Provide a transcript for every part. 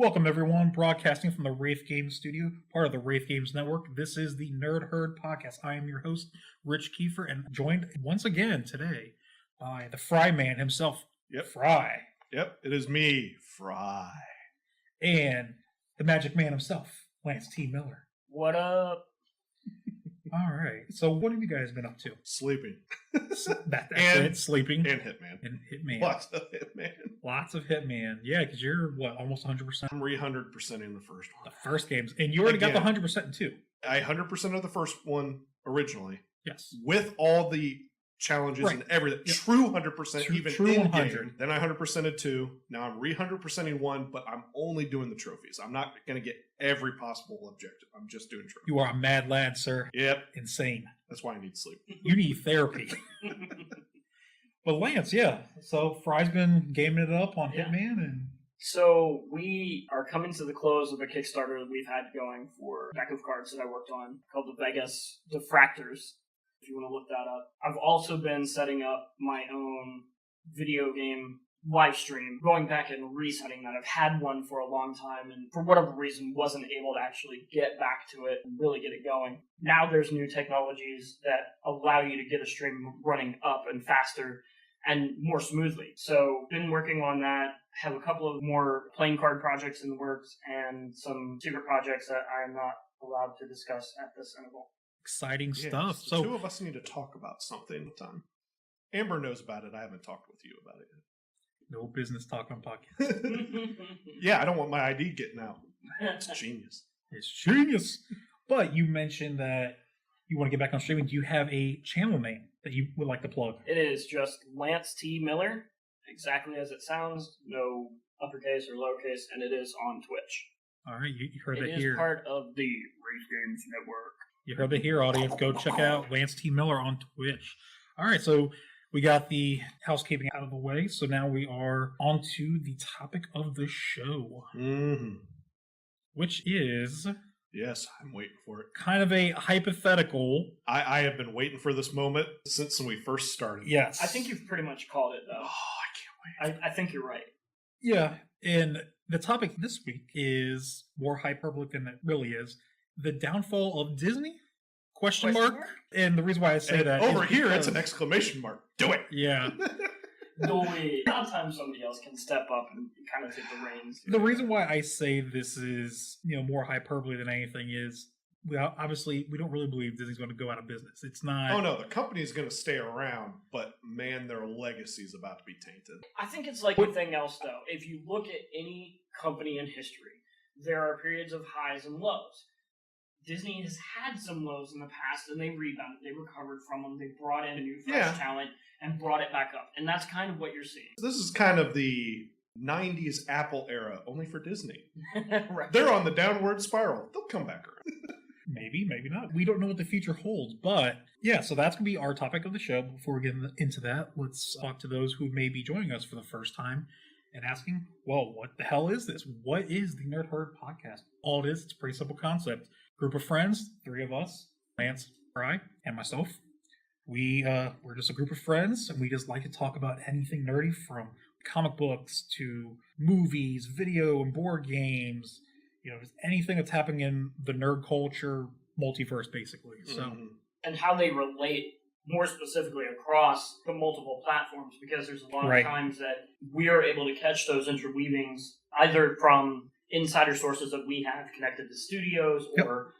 Welcome, everyone, broadcasting from the Wraith Games Studio, part of the Wraith Games Network. This is the N3rd podcast. I am your host, Rich Kiefer, and joined once again today by the Fry Man himself, Fry. Yep, it is me, Fry. And the Magic Man himself, Lance T. Miller. What up? All right. So what have you guys been up to? Sleeping. That's it, sleeping. And Hitman. And Hitman. Lots of Hitman. Lots of Hitman. Yeah, because you're, almost 100%? I'm 300%ing the first one. The first games. And you already got the 100% in two. I 100% of the first one originally. Yes. With all the challenges and everything. Yep. True 100%, even true in 100. game. Then I 100%ed 2. Now I'm 100%ing 1, but I'm only doing the trophies. I'm not going to get every possible objective. I'm just doing trophies. You are a mad lad, sir. Yep. Insane. That's why I need sleep. You need therapy. But Lance, yeah. So Fry's been gaming it up on Hitman, and So we are coming to the close of a Kickstarter that we've had going for a deck of cards that I worked on called the Vegas Diffractors, if you want to look that up. I've also been setting up my own video game live stream, going back and resetting that. I've had one for a long time and for whatever reason wasn't able to actually get back to it and really get it going. Now there's new technologies that allow you to get a stream running up and faster and more smoothly. So been working on that, have a couple of more playing card projects in the works and some secret projects that I am not allowed to discuss at this interval. exciting Yeah, stuff. the So two of us need to talk about something time. Amber knows about it. I haven't talked with you about it yet. no business talk on podcast. Yeah, I don't want my ID getting out. It's genius. It's genius. But you mentioned that you want to get back on streaming. Do you have a channel name that you would like to plug? It is just Lance T. Miller, exactly as it sounds, no uppercase or lowercase, and it is on Twitch. All right, you heard It it is here. part of the Wraith Games Network. You heard it here, audience. Go check out Lance T. Miller on Twitch. All right, so we got the housekeeping out of the way, so now we are on to the topic of the show, Mm-hmm. which is Yes, I'm waiting for it. kind of a hypothetical. I have been waiting for this moment since we first started. Yes. I think you've pretty much called it, Oh, though. I can't wait. I think you're right. Yeah, and the topic this week is more hyperbolic than it really is. The downfall of Disney? Question mark? And the reason why I say And that over is here, it's because- an exclamation mark. Do it! Yeah. No way. Sometimes somebody else can step up and kind of take the reins. The reason why I say this is, more hyperbole than anything is, obviously, we don't really believe Disney's going to go out of business. It's not. Oh, no, the company's going to stay around, but man, their legacy's about to be tainted. I think it's like anything else, though. If you look at any company in history, there are periods of highs and lows. Disney has had some lows in the past, and they rebounded. They recovered from them. They brought in new, fresh talent and brought it back up. And that's kind of what you're seeing. This is kind of the 90s Apple era, only for Disney. Right. They're on the downward spiral. They'll come back around. Maybe, maybe not. We don't know what the future holds. But yeah, so that's going to be our topic of the show. Before we get into that, let's talk to those who may be joining us for the first time and asking, well, what the hell is this? What is the N3rd podcast? All it is, it's a pretty simple concept. Group of friends, 3 of us, Lance, Fry, and myself. We're just a group of friends, and we just like to talk about anything nerdy, from comic books to movies, video and board games, just anything that's happening in the nerd culture multiverse, basically. So, And how they relate more specifically across the multiple platforms, because there's a lot of times that we are able to catch those interweavings either from insider sources that we have connected to studios or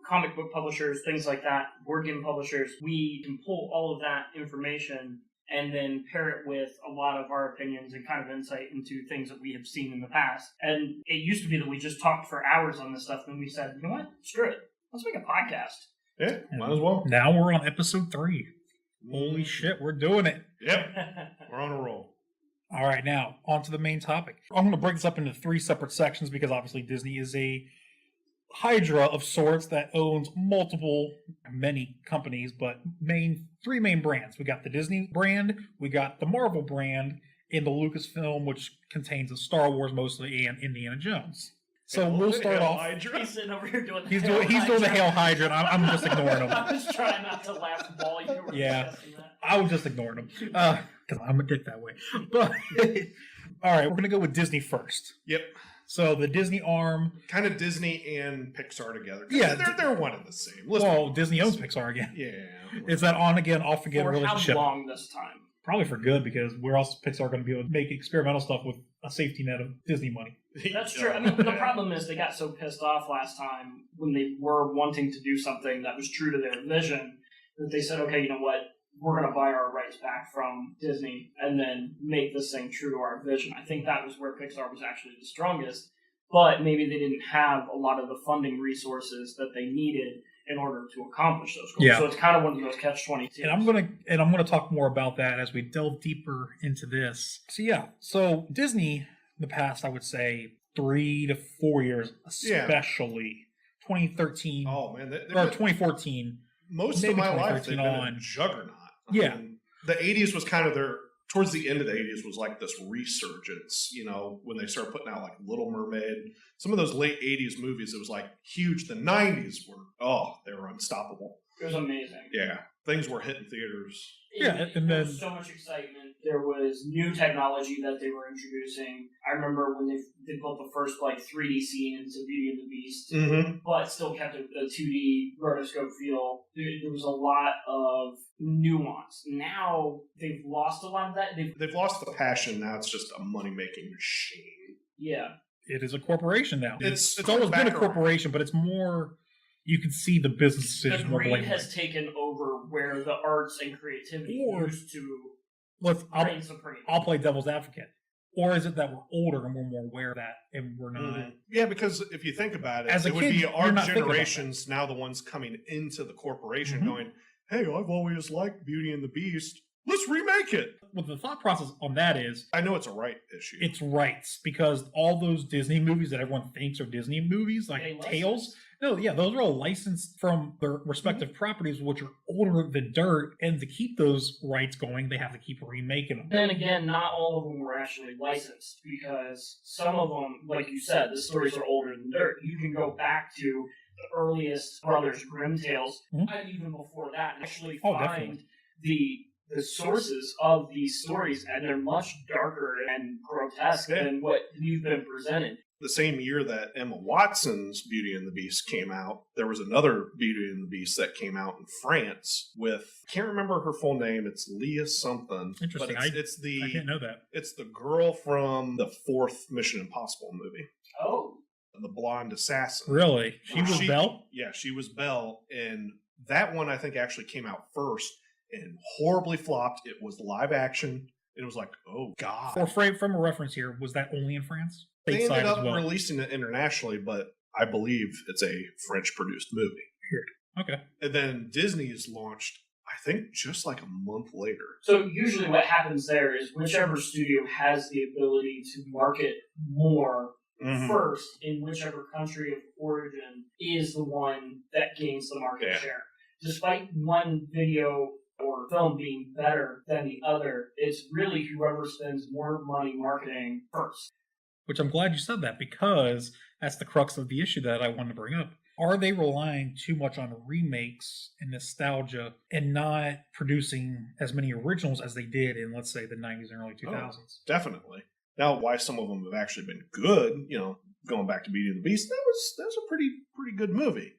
comic book publishers, things like that, board game publishers. We can pull all of that information and then pair it with a lot of our opinions and kind of insight into things that we have seen in the past. And it used to be that we just talked for hours on this stuff, and we said, you know what, screw it, let's make a podcast. Yeah, might as well. now we're on episode 3. Holy shit, we're doing it. Yep, we're on a roll. All right, now on to the main topic. I'm going to break this up into 3 separate sections because obviously Disney is a hydra of sorts that owns many companies, but 3 main brands. We got the Disney brand, we got the Marvel brand, and the Lucasfilm, which contains the Star Wars mostly and Indiana Jones. So we'll start off. He's sitting over here doing the He's doing the Hail Hydra, and I'm just ignoring him. I was trying not to laugh while you were discussing that. I was just ignoring him because I'm a dick that way. But all right, we're gonna go with Disney first. Yep. So the Disney arm. Kind of Disney and Pixar together. Yeah. They're one and the same. Disney owns Pixar again. Yeah. It's that on again, off again For relationship. how long this time? Probably for good, because where else is Pixar going to be able to make experimental stuff with a safety net of Disney money? That's true. I mean, the problem is they got so pissed off last time when they were wanting to do something that was true to their vision that they said, okay, you know what? We're going to buy our rights back from Disney and then make this thing true to our vision. I think that was where Pixar was actually the strongest, but maybe they didn't have a lot of the funding resources that they needed in order to accomplish those goals. Yeah. So it's kind of one of those catch-22. And I'm gonna talk more about that as we delve deeper into this. So Disney in the past, I would say 3 to 4 years, especially 2013 Oh man, or 2014. Most maybe of my life they've been on. a juggernaut. I Yeah. mean, the 80s was kind of towards the end of the 80s was like this resurgence, when they started putting out like Little Mermaid. Some of those late 80s movies, it was like huge. The 90s they were unstoppable. It was amazing. Yeah. Things were hitting theaters. And there then was so much excitement. There was new technology that they were introducing. I remember when they built the first 3D scene into Beauty and the Beast, Mm-hmm. but still kept a 2D rotoscope feel. There was a lot of nuance. Now they've lost a lot of that. They've lost the passion. Now it's just a money-making machine. Yeah. it is a corporation now. It's always been a back corporation, but it's more. You can see the business decisions The more greed blatantly. has taken over where the arts and creativity Or- used to reign supreme. I'll play devil's advocate. Or is it that we're older and we're more aware of that, and we're not? Mhm. Yeah, because if you think about it, As a it would kid, be you're our not thinking about generations now the ones coming into the corporation Mhm. going, hey, I've always liked Beauty and the Beast. Let's remake it. Well, the thought process on that is I know it's a right issue. it's rights, because all those Disney movies that everyone thinks are Disney movies, like They license. Tales, those are all licensed from their respective properties, which are older than dirt. And to keep those rights going, they have to keep remaking them. Then again, not all of them were actually licensed because some of them, like you said, the stories are older than dirt. You can go back to the earliest Brothers Grimm tales, Mhm. and even before that, and actually Oh, find definitely. the sources of these stories, and they're much darker and grotesque Yeah. than what you've been presented. The same year that Emma Watson's Beauty and the Beast came out, there was another Beauty and the Beast that came out in France with, I can't remember her full name, it's Leah something. Interesting. But it's I didn't know that. it's the girl from the fourth Mission Impossible movie, Oh, the blonde assassin. Really? She was She- Belle? Yeah, she was Belle, and that one I think actually came out first and horribly flopped. It was live action. It was like, oh god. For from a reference here, was that only in France? They ended Stateside up as well. releasing it internationally, but I believe it's a French-produced movie. Okay. And then Disney's launched, I think, just like a month later. so usually what happens there is whichever studio has the ability to market more first in whichever country of origin is the one that gains the market Yeah. share. Despite one video or film being better than the other, it's really whoever spends more money marketing first. Which I'm glad you said that, because that's the crux of the issue that I wanted to bring up. Are they relying too much on remakes and nostalgia and not producing as many originals as they did in, let's say, the 90s and early 2000s? Definitely. Now, why some of them have actually been good, going back to Beauty and the Beast, that was a pretty good movie.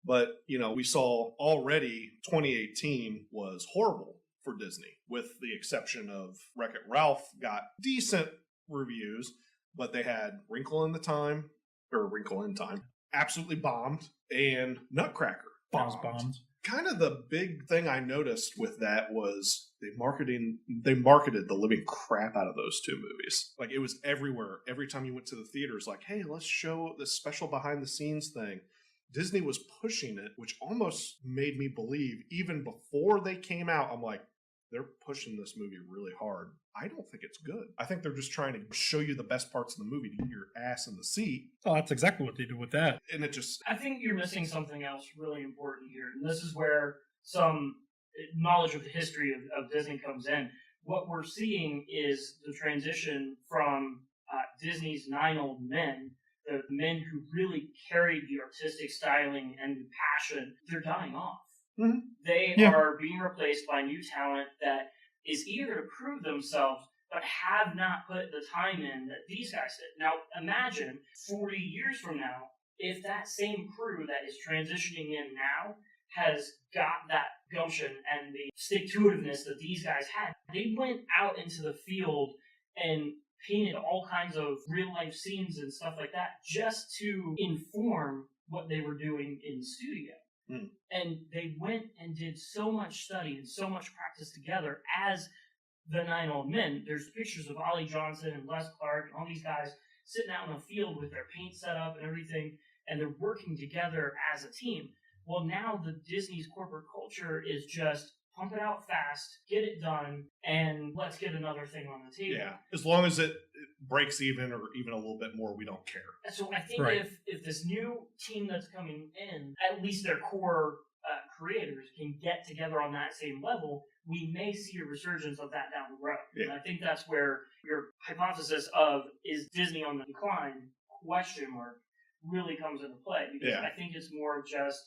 But, we saw already 2018 was horrible for Disney, with the exception of Wreck-It Ralph got decent reviews, but they had Wrinkle in Time, absolutely bombed, and Nutcracker Bombed. Kind of the big thing I noticed with that was they marketed the living crap out of those two movies. Like, it was everywhere. Every time you went to the theaters, like, hey, let's show this special behind the scenes thing. Disney was pushing it, which almost made me believe, even before they came out, I'm like, they're pushing this movie really hard. I don't think it's good. I think they're just trying to show you the best parts of the movie to get your ass in the seat. Oh, that's exactly what they did with that. And it just... I think you're missing something else really important here, and this is where some knowledge of the history of Disney comes in. What we're seeing is the transition from Disney's 9 old men, the men who really carried the artistic styling and the passion, they're dying off. Mhm. They Yeah. are being replaced by new talent that is eager to prove themselves, but have not put the time in that these guys did. Now, imagine 40 years from now, if that same crew that is transitioning in now has got that gumption and the stick-to-itiveness that these guys had. They went out into the field and painted all kinds of real-life scenes and stuff like that just to inform what they were doing in the studio. And they went and did so much study and so much practice together as the Nine Old Men. There's pictures of Ollie Johnson and Les Clark and all these guys sitting out in the field with their paint set up and everything, and they're working together as a team. Well, now the Disney's corporate culture is just pump it out fast, get it done, and let's get another thing on the table. Yeah, as long as it breaks even or even a little bit more, we don't care. So I think if this new team that's coming in, at least their core creators, can get together on that same level, we may see a resurgence of that down the road. Yeah. And I think that's where your hypothesis of is Disney on the decline question mark really comes into play. Because I think it's more just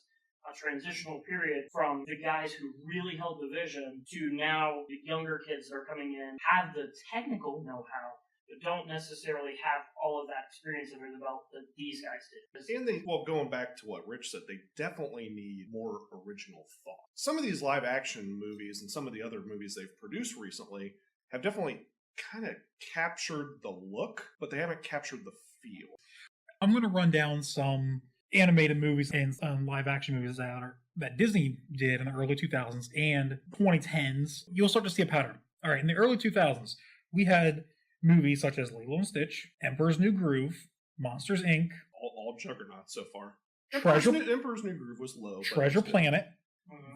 a transitional period from the guys who really held the vision to now the younger kids that are coming in have the technical know-how, but don't necessarily have all of that experience under the belt that these guys did. And going back to what Rich said, they definitely need more original thought. Some of these live action movies and some of the other movies they've produced recently have definitely kind of captured the look, but they haven't captured the feel. I'm going to run down some animated movies and live action movies that Disney did in the early 2000s and 2010s. You'll start to see a pattern. All right, in the early 2000s, we had movies such as Lilo and Stitch, Emperor's New Groove, Monsters, Inc. All juggernauts so far. Emperor's New Groove was low. Treasure Planet.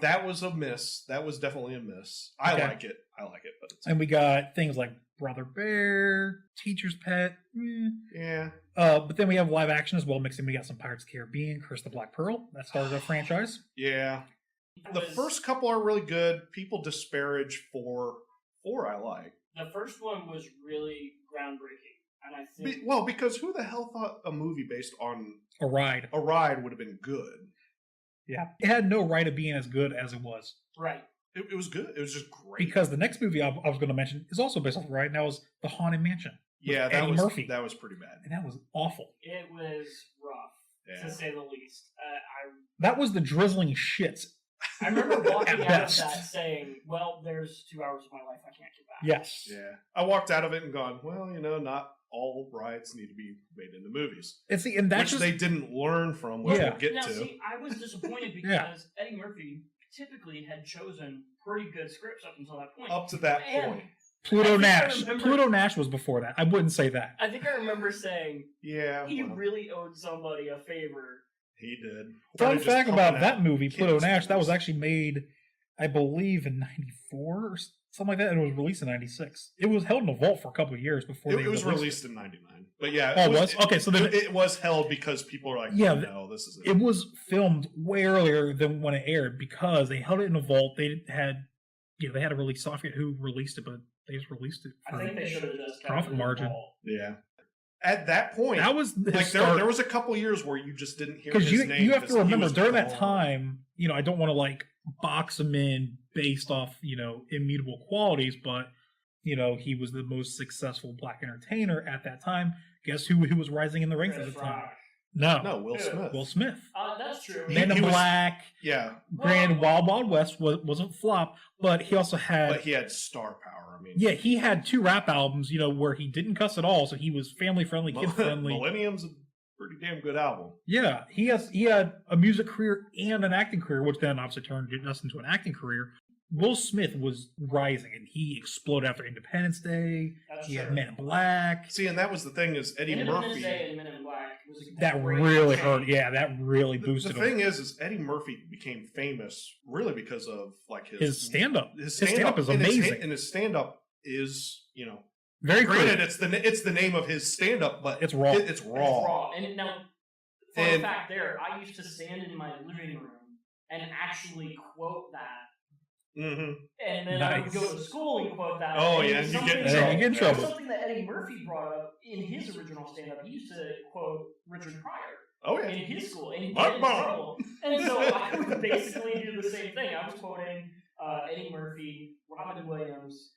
That was a miss. That was definitely a miss. I like it, but it's... And we got things like Brother Bear, Teacher's Pet. Yeah. But then we have live action as well. Mixing, we got some Pirates of the Caribbean, Curse the Black Pearl. That started a franchise. Yeah. The first couple are really good. People disparage four I like. The first one was really groundbreaking. And I think... because who the hell thought a movie based on a ride would have been good? Yeah. It had no right of being as good as it was. Right. It was good. It was just great. Because the next movie I was going to mention is also based off of a ride, and that was The Haunted Mansion. Yeah, Eddie Murphy. That was pretty bad. And that was awful. It was rough, to say the least. That was the drizzling shits. I remember walking out of that saying, well, there's 2 hours of my life I can't get back. Yes. Yeah. I walked out of it and gone, well, not all rides need to be made into movies. And that's which they didn't learn from, which we'll get to. See, I was disappointed because Eddie Murphy typically had chosen pretty good scripts up until that point. Up to that point. Pluto Nash was before that. I wouldn't say that. I think I remember saying he well, really owed somebody a favor. He did. Fun fact about that movie, Pluto Nash, that was actually made, I believe, in 94 or something like that, and it was released in 96. It was held in a vault for a couple of years before it was released in 99. But yeah, it was held because people were like, no, this is it. It was filmed way earlier than when it aired because they held it in a vault. They had a release. I forget who released it, but they just released it for I think they should have just profit margin. Yeah. At that point, that was like there was a couple years where you just didn't hear his name. You have to remember during that time, I don't want to box him in based off, immutable qualities, but he was the most successful black entertainer at that time. Guess who was rising in the ranks at the time? No, Will Smith. Will Smith. That's true. Man in Black. Yeah. Granted, Wild Wild West wasn't flop, but he also had. But he had star power. Yeah, he had 2 rap albums, where he didn't cuss at all, so he was family friendly, kid friendly. Millennium's a pretty damn good album. Yeah, he had a music career and an acting career, which then obviously turned us into an acting career. Will Smith was rising, and he exploded after Independence Day. He had Men in Black. See, and that was the thing is Eddie Murphy. Day and Men in Black was that really hurt. Yeah, that really boosted him. The thing is Eddie Murphy became famous really because of his stand-up. His stand-up is amazing, and his stand-up is very granted. It's the name of his stand-up, but it's raw. It's raw. And now, fun fact, I used to stand in my living room and actually quote that. Mm-hmm. And then I would go to school and quote that. Oh, yeah, you get in trouble. Something that Eddie Murphy brought up in his original stand-up. He used to quote Richard Pryor. Oh, yeah. In his school. And he got in trouble. And so I would basically do the same thing. I was quoting Eddie Murphy, Robin Williams,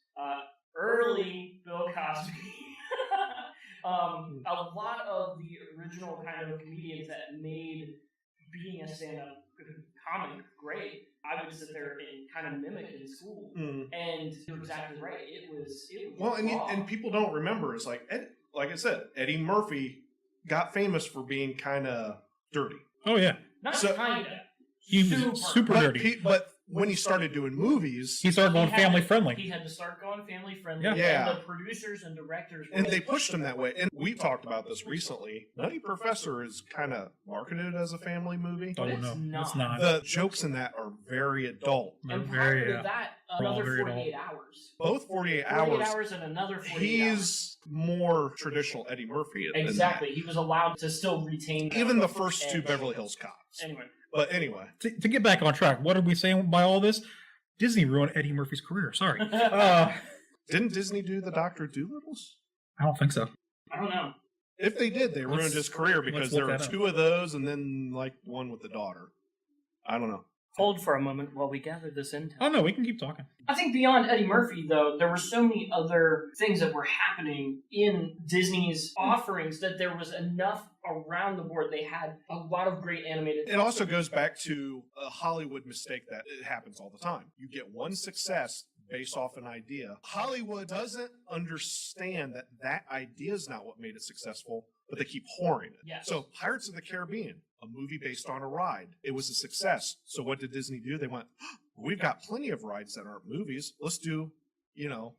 early Bill Cosby. A lot of the original kind of comedians that made being a stand-up comic great, I would sit there and kind of mimic in school. And you're exactly right. It was well, and people don't remember. It's like I said, Eddie Murphy got famous for being kind of dirty. Oh yeah, not so, kind of. He was super dirty. But when he started doing movies, he started going family friendly. He had to start going family friendly. Yeah. And the producers and directors and they pushed him that way. And we talked about this recently. Nutty Professor is kind of marketed as a family movie. Oh It's no, it's not. The jokes in that are very adult. And very, prior to that, another very 48 hours. Both 48 hours and another 48 hours. He's more traditional Eddie Murphy. Exactly. He was allowed to still retain even the first two Beverly Hills Cops. Anyway. To get back on track, what are we saying by all this? Disney ruined Eddie Murphy's career. Sorry. Didn't Disney do the Dr. Doolittles? I don't think so. I don't know. If they did, they ruined his career because there were two of those and then like one with the daughter. I don't know. Hold for a moment while we gather this intel. Oh no, we can keep talking. I think beyond Eddie Murphy, though, there were so many other things that were happening in Disney's offerings that there was enough around the board. They had a lot of great animated. It also goes back to a Hollywood mistake that it happens all the time. You get one success based off an idea. Hollywood doesn't understand that that idea is not what made it successful, but they keep whoring it. Yes. So Pirates of the Caribbean, a movie based on a ride. It was a success. So what did Disney do? They went, we've got plenty of rides that aren't movies. Let's do,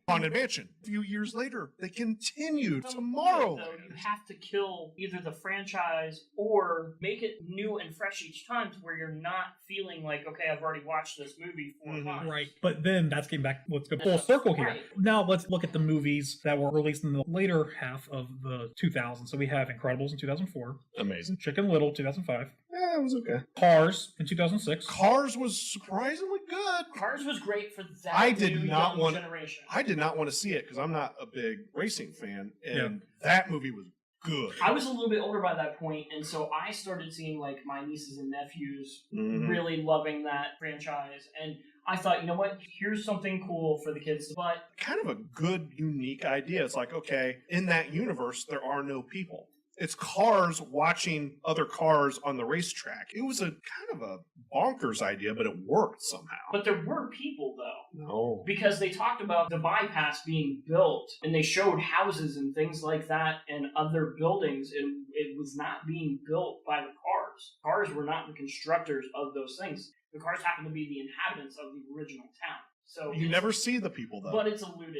Haunted Mansion. A few years later, they continued tomorrow. You have to kill either the franchise or make it new and fresh each time to where you're not feeling like, okay, I've already watched this movie 4 times. Right. But then that's getting back, let's go full circle here. Right. Now let's look at the movies that were released in the later half of the 2000s. So we have Incredibles in 2004. Amazing. Chicken Little, 2005. Yeah, it was okay. Cars in 2006. Cars was surprisingly good. Cars was great for that generation. I did not want to see it because I'm not a big racing fan, and that movie was good. I was a little bit older by that point, and so I started seeing like my nieces and nephews really loving that franchise, and I thought, you know what? Here's something cool for the kids. But kind of a good, unique idea. It's like, okay, in that universe, there are no people. It's cars watching other cars on the racetrack. It was a kind of a bonkers idea, but it worked somehow. But there were people, though. No. Because they talked about the bypass being built, and they showed houses and things like that and other buildings. It was not being built by the cars. Cars were not the constructors of those things. The cars happened to be the inhabitants of the original town. So you never see the people, though. But it's alluded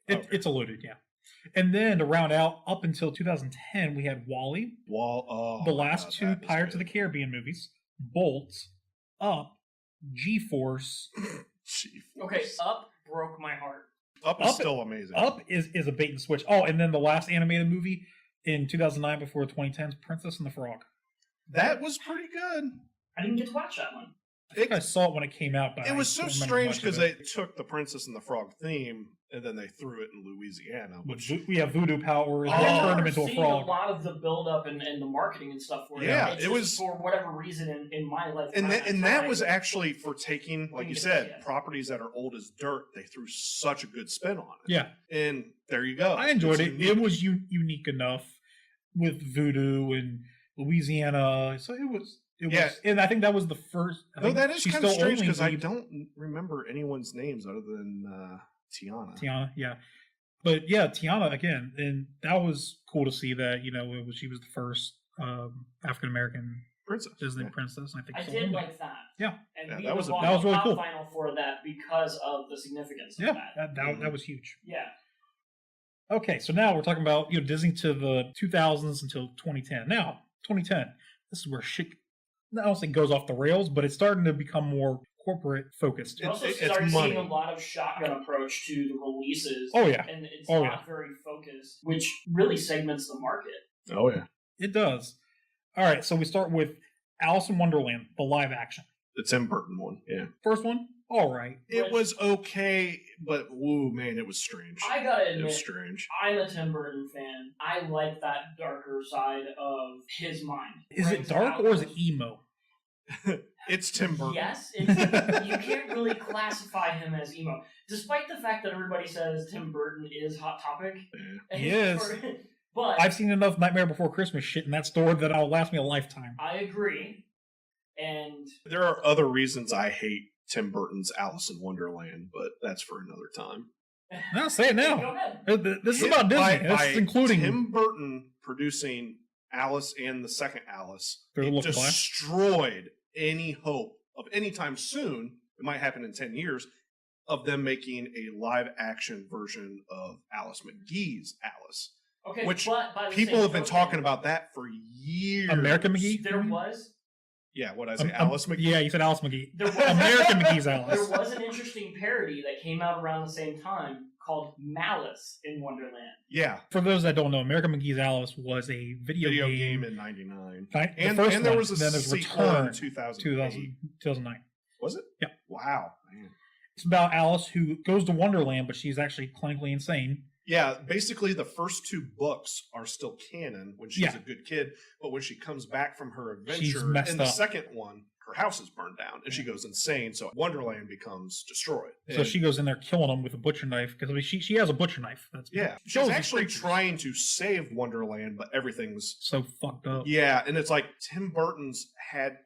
to. It's alluded, yeah. And then to round out, up until 2010, we had WALL-E, the last two Pirates of the Caribbean movies, Bolt, Up, G-Force. Okay, Up broke my heart. Up is still amazing. Up is a bait and switch. Oh, and then the last animated movie in 2009 before 2010's Princess and the Frog. That was pretty good. I didn't get to watch that one. I think I saw it when it came out. But it was so strange because they took the Princess and the Frog theme and then they threw it in Louisiana. Which we have voodoo powers. They turned him into a frog. A lot of the build-up and the marketing and stuff for it. Yeah, it was for whatever reason in my life. And that was actually for taking, like you said, properties that are old as dirt. They threw such a good spin on it. Yeah, and there you go. I enjoyed it. It was unique enough with voodoo and Louisiana, so it was. And I think that was the first. No, that is kind of strange because I don't remember anyone's names other than Tiana. Tiana, yeah. But yeah, Tiana again, and that was cool to see that, she was the first African American princess, Disney princess. I did like that. Yeah, and that was really cool. Final for that because of the significance. Yeah, of that was huge. Yeah. Okay, so now we're talking about Disney to the 2000s until 2010. Now 2010, this is where shit. I don't think goes off the rails, but it's starting to become more corporate focused. You also started seeing a lot of shotgun approach to the releases. Oh yeah, and it's not very focused, which really segments the market. Oh yeah, it does. All right, so we start with Alice in Wonderland, the live action. The Tim Burton one, yeah. First one, all right. It was okay, but whoa, man, it was strange. I gotta admit, it was strange. I'm a Tim Burton fan. I like that darker side of his mind. Is it dark or is it emo? It's Tim Burton. Yes, you can't really classify him as emo, despite the fact that everybody says Tim Burton is Hot Topic. He is. But I've seen enough Nightmare Before Christmas shit in that store that it'll last me a lifetime. I agree. And there are other reasons I hate Tim Burton's Alice in Wonderland, but that's for another time. No, say it now. Go ahead. This is about Disney. This is including Tim Burton producing Alice and the second Alice. It destroyed any hope of any time soon, it might happen in 10 years, of them making a live action version of Alice McGee's Alice. Okay, which but people have been talking about that for years. American McGee? There was. Yeah, what did I say? Alice McGee? Yeah, you said Alice McGee. American McGee's Alice. There was an interesting parody that came out around the same time called Malice in Wonderland. Yeah. For those that don't know, American McGee's Alice was a video game in '99. And there was a sequel in 2009. Was it? Yeah. Wow, man. It's about Alice who goes to Wonderland, but she's actually clinically insane. Yeah, basically the first two books are still canon when she's a good kid, but when she comes back from her adventure in the second one, her house is burned down and she goes insane, so Wonderland becomes destroyed. So she goes in there killing them with a butcher knife, because she has a butcher knife. She's actually trying to save Wonderland, but everything's so fucked up. Yeah, and it's like Tim Burton's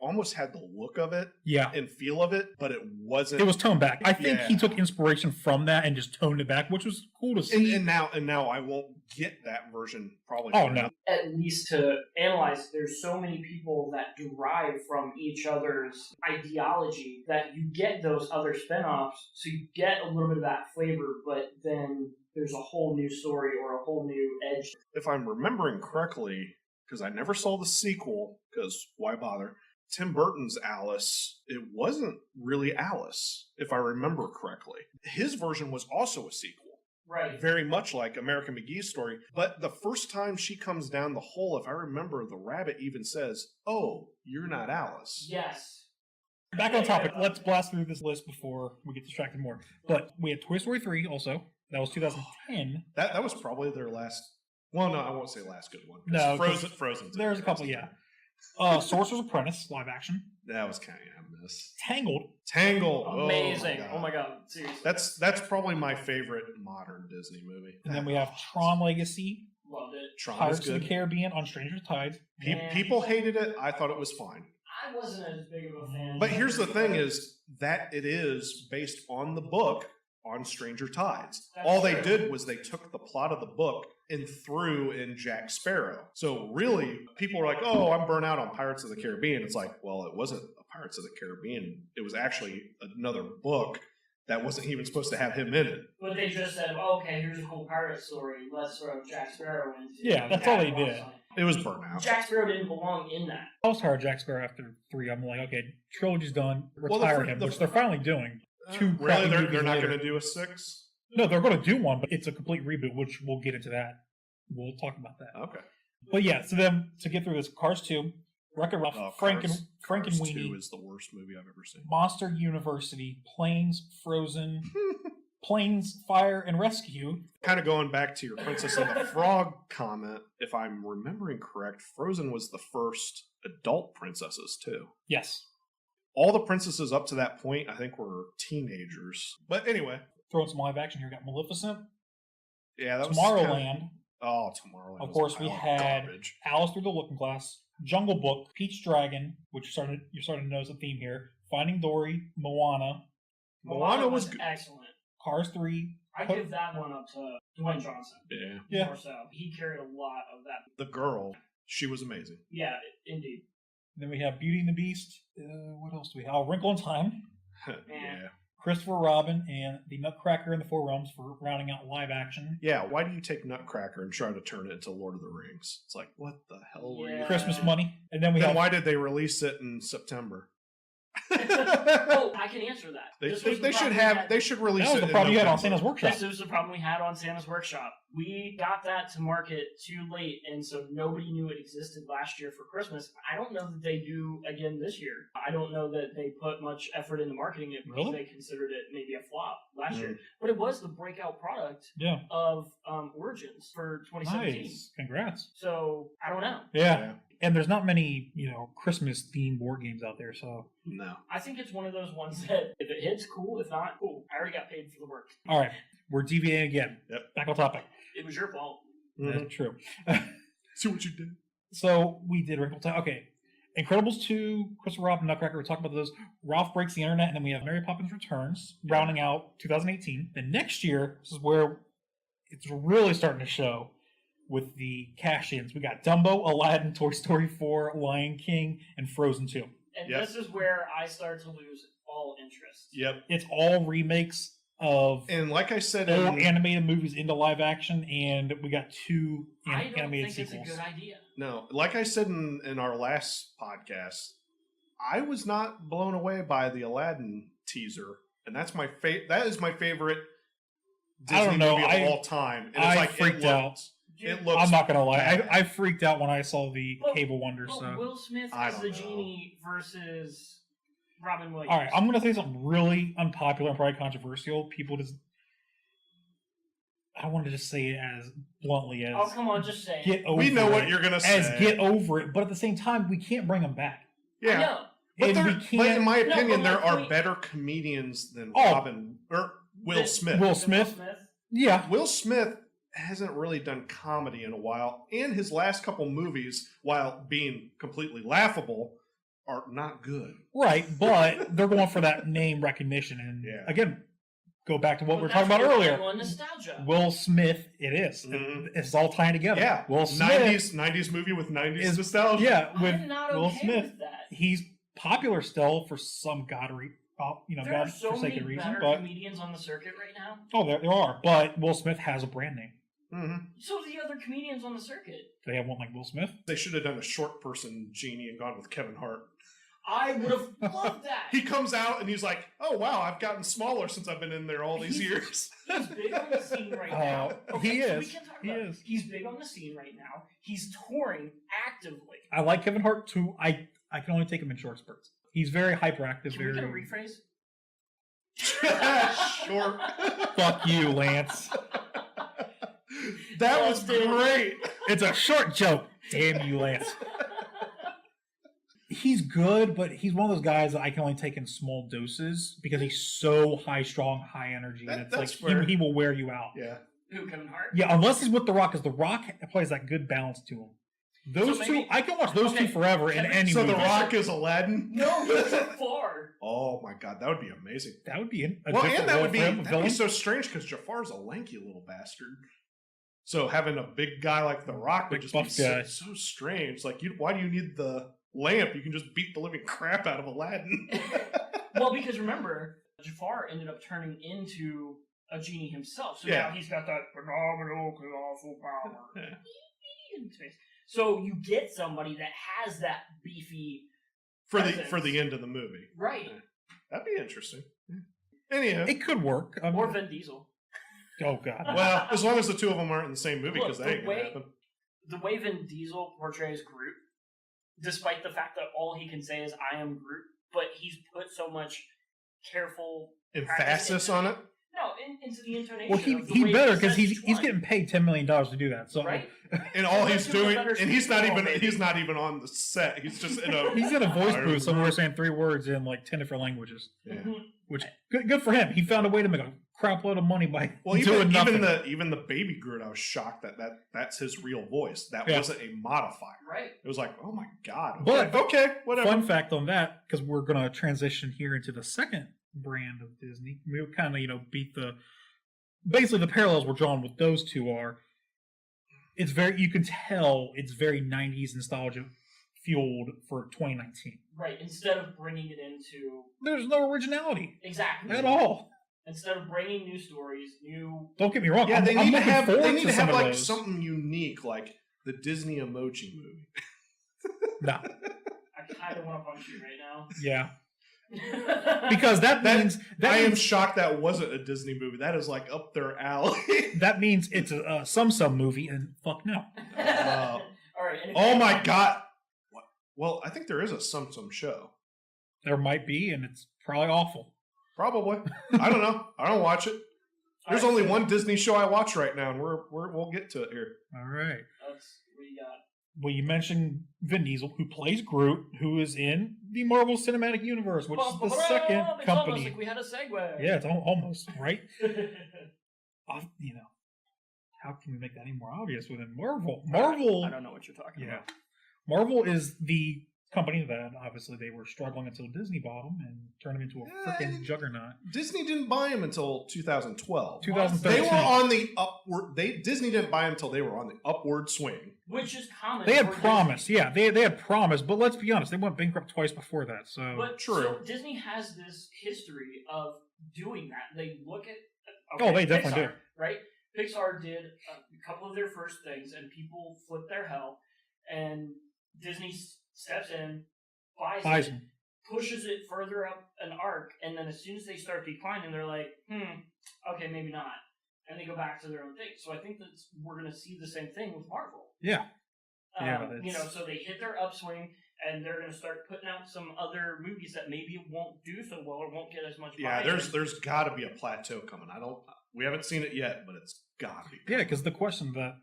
almost had the look of it and feel of it, but it wasn't. It was toned back. I think he took inspiration from that and just toned it back, which was cool to see. And now I won't get that version probably. Oh, no. At least to analyze, there's so many people that derive from each other's ideology that you get those other spinoffs, so you get a little bit of that flavor, but then there's a whole new story or a whole new edge. If I'm remembering correctly, because I never saw the sequel, because why bother? Tim Burton's Alice, it wasn't really Alice, if I remember correctly. His version was also a sequel. Right. Very much like American McGee's story. But the first time she comes down the hole, if I remember, the rabbit even says, "Oh, you're not Alice." Yes. Back on topic. Let's blast through this list before we get distracted more. But we had Toy Story 3 also. That was 2010. That was probably their last... Well, no, I won't say last good one. No. Frozen. There's a couple, Sorcerer's Apprentice, live action. That was kind of a miss. Tangled. Amazing. Oh my god. Seriously. That's probably my favorite modern Disney movie. And then we have Tron Legacy. Loved it. Tron Pirates is good. of the Caribbean on Stranger Tides. People hated it. I thought it was fine. I wasn't as big of a fan. But here's the thing is that it is based on the book on Stranger Tides. All they did was they took the plot of the book and threw in Jack Sparrow. So really, people were like, "Oh, I'm burnt out on Pirates of the Caribbean." It's like, well, it wasn't a Pirates of the Caribbean. It was actually another book that wasn't even supposed to have him in it. But they just said, "Okay, here's a cool pirate story. Let's throw Jack Sparrow into." Yeah, that's all they did. It was burnt out. Jack Sparrow didn't belong in that. I was tired of Jack Sparrow after 3. I'm like, okay, trilogy's done. Retire him, which they're finally doing. Really? They're not going to do a 6? No, they're going to do one, but it's a complete reboot, which we'll get into that. We'll talk about that. Okay. But yeah, so then to get through this, Cars 2, Wreck-It Ralph, Frank and Weenie. 2 is the worst movie I've ever seen. Monster University, Planes, Frozen, Planes, Fire and Rescue. Kind of going back to your Princess and the Frog comment, if I'm remembering correct, Frozen was the first adult princesses too. Yes. All the princesses up to that point, I think, were teenagers. But anyway. Throwing some live action here. We got Maleficent. Yeah, that Tomorrowland. was Tomorrowland. Of course, we had garbage. Alice Through the Looking Glass, Jungle Book, Peach Dragon, which you're starting to notice a theme here. Finding Dory, Moana. Moana was excellent. Cars 3. I give that one up to Dwayne Johnson. Yeah. More so. He carried a lot of that. The girl, she was amazing. Yeah, indeed. Then we have Beauty and the Beast. What else do we have? Oh, Wrinkle in Time. Yeah. Christopher Robin and the Nutcracker in the Four Realms for rounding out live action. Yeah, why do you take Nutcracker and try to turn it into Lord of the Rings? It's like, what the hell were you? Christmas money. And then why did they release it in September? Oh, I can answer that. They should release it. That was the problem you had on Santa's Workshop. This was the problem we had on Santa's Workshop. We got that to market too late, and so nobody knew it existed last year for Christmas. I don't know that they do again this year. I don't know that they put much effort into marketing it because they considered it maybe a flop last year. But it was the breakout product of Origins for 2017. Nice. Congrats. So, I don't know. Yeah. And there's not many, Christmas-themed board games out there, so... No. I think it's one of those ones that if it hits, cool. If not, cool. I already got paid for the work. All right. We're deviating again. Yep. Back on topic. It was your fault. That's true. See what you did. So, we did Wrinkle Time. Okay. Incredibles 2, Christopher Robin, Nutcracker, we're talking about those. Ralph Breaks the Internet, and then we have Mary Poppins Returns, rounding out 2018. Then next year, this is where it's really starting to show with the cash-ins. We got Dumbo, Aladdin, Toy Story 4, Lion King, and Frozen 2. And this is where I start to lose all interest. Yep. It's all remakes of and like I said, old animated movies into live action, and we got 2 animated think sequels. it's a good idea. No, like I said in our last podcast, I was not blown away by the Aladdin teaser, and that's my that is my favorite Disney movie of all time. And I freaked out. It looks. I'm not gonna lie. I freaked out when I saw the Cable Wonder. So Will Smith as the genie versus Robin Williams. All right, I'm gonna say something really unpopular and probably controversial. People just. I wanted to just say it as bluntly as. Oh, come on, just say it. We know what you're gonna say. As get over it, but at the same time, we can't bring them back. Yeah. I know. But in my opinion, there are better comedians than Robin or Will Smith. Will Smith. Yeah. Will Smith hasn't really done comedy in a while, and his last couple movies, while being completely laughable, are not good. Right, but they're going for that name recognition, and again, go back to what we were talking about earlier. Nostalgia. Will Smith, it is. It's all tying together. Yeah, Will Smith, 90s movie with 90s nostalgia. Yeah, with I'm not Will okay Smith. With that. He's popular still for some there are so God-forsaken many reason. better But comedians on the circuit right now. oh, there are. But Will Smith has a brand name. So do the other comedians on the circuit. Do they have one like Will Smith? They should have done a short person genie and gone with Kevin Hart. I would have loved that. He comes out and he's like, "Oh wow, I've gotten smaller since I've been in there all these years." He's big on the scene right now. He so is. We can talk about it. He's big on the scene right now. He's touring actively. I like Kevin Hart too. I can only take him in short spurts. He's very hyperactive. Can we get a rephrase? Short. Fuck you, Lance. That was great. It's a short joke. Damn you, Lance. He's good, but he's one of those guys that I can only take in small doses because he's so high strong, high energy. And it's like he will wear you out. Yeah. Who, Kevin Hart? Yeah, unless he's with The Rock, because The Rock plays that good balance to him. Those two, I can watch those two forever in any So movie. The Rock is Aladdin? No, he's Jafar. Oh my god, that would be amazing. That would be that'd be so strange because Jafar's a lanky little bastard. So having a big guy like The Rock would just be so strange. Like, why do you need the lamp? You can just beat the living crap out of Aladdin. Well, because remember, Jafar ended up turning into a genie himself. So now he's got that phenomenal, colossal power. In space. So you get somebody that has that beefy for the end of the movie, right? That'd be interesting. Anyhow, it could work. Or Vin Diesel. Oh god. Well, as long as the two of them aren't in the same movie, because that ain't gonna happen. The way Vin Diesel portrays Groot, despite the fact that all he can say is "I am Groot," but he's put so much careful emphasis on it. No, into the intonation. Well, he better because he's getting paid $10 million to do that. So right. And all he's doing, and he's not even on the set. He's just in a voice booth somewhere saying 3 words in like 10 different languages. Yeah. Which good for him. He found a way to make a crap load of money by doing nothing. Even the baby Groot, I was shocked that's his real voice. That wasn't a modifier. Right. It was like, oh my god. Okay. But okay, whatever. Fun fact on that, because we're gonna transition here into the second brand of Disney. We kind of beat basically the parallels we're drawn with those two are. It's you can tell it's very 90s nostalgia fueled for 2019. Right, instead of bringing it into... There's no originality. Exactly. At all. Instead of bringing new stories, Don't get me wrong. Yeah, they need to have like those. something unique, like the Disney Emoji Movie. No. I kind of want to punch you right now. Yeah. Because that means I am shocked that wasn't a Disney movie. That is like up their alley. that means it's a some movie, and fuck no. All right. Oh my god. Well, I think there is a some show. There might be, and it's probably awful. Probably. I don't know. I don't watch it. There's only one Disney show I watch right now, and we'll get to it here. All right. What you got? Well, you mentioned Vin Diesel, who plays Groot, who is in the Marvel Cinematic Universe, which is the second it's company. Almost like we had a segue. Yeah, it's almost right. You know, how can we make that any more obvious within Marvel? Marvel. I don't know what you're talking about. Marvel is the company that obviously they were struggling until Disney bought them and turned them into a freaking juggernaut. Disney didn't buy them until 2012. 2013. They were on the upward. Disney didn't buy them until they were on the upward swing, which is common. They had promised, Disney. Yeah, they had promised, but let's be honest, they went bankrupt twice before that. So but true. So Disney has this history of doing that. They look at they definitely Pixar, do. Right? Pixar did a couple of their first things, and people flipped their hell, and Disney steps in, buys it, pushes it further up an arc, and then as soon as they start declining, they're like, okay, maybe not. And they go back to their own thing. So I think that we're going to see the same thing with Marvel. Yeah. So they hit their upswing, and they're going to start putting out some other movies that maybe won't do so well or won't get as much. Yeah, there's got to be a plateau coming. We haven't seen it yet, but it's got to be. Yeah, because the question that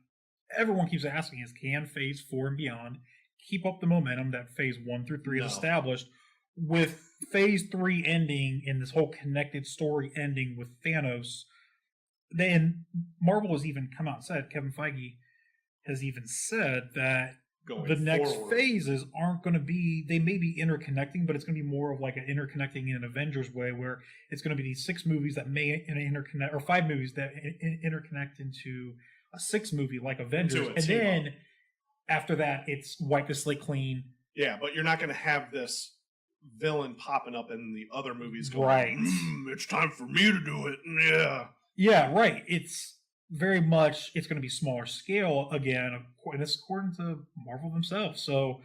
everyone keeps asking is, can Phase 4 and beyond keep up the momentum that Phase 1 through 3 has established, with Phase 3 ending and this whole connected story ending with Thanos? Then Marvel has even come out and said, Kevin Feige has even said that the next phases aren't going to be, they may be interconnecting, but it's going to be more of like an interconnecting in an Avengers way, where it's going to be these 6 movies that may interconnect, or 5 movies that interconnect into a 6th movie like Avengers. And then after that, it's wipe the slate clean. Yeah, but you're not going to have this villain popping up in the other movies going, right. It's time for me to do it. Yeah. Yeah, right. It's very much, it's going to be smaller scale again, and it's according to Marvel themselves. So,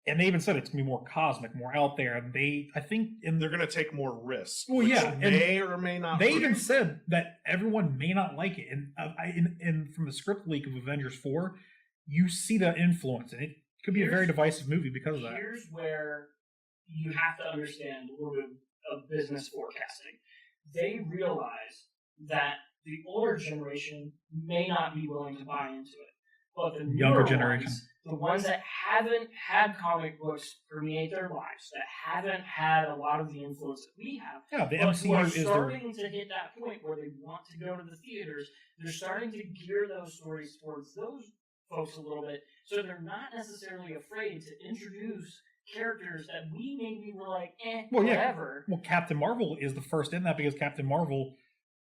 and they even said it's going to be more cosmic, more out there. And I think they're going to take more risks. Well, yeah, may or may not. They even said that everyone may not like it. And from the script leak of Avengers 4, you see that influence, and it could be a very divisive movie because of that. Here's where you have to understand a little bit of business forecasting. They realize that the older generation may not be willing to buy into it, but the younger generation, the ones that haven't had comic books permeate their lives, that haven't had a lot of the influence that we have, the but MCU is starting to hit that point where they want to go to the theaters. They're starting to gear those stories towards those folks a little bit, so they're not necessarily afraid to introduce characters that we maybe were like, whatever. Well, Captain Marvel is the first in that, because Captain Marvel,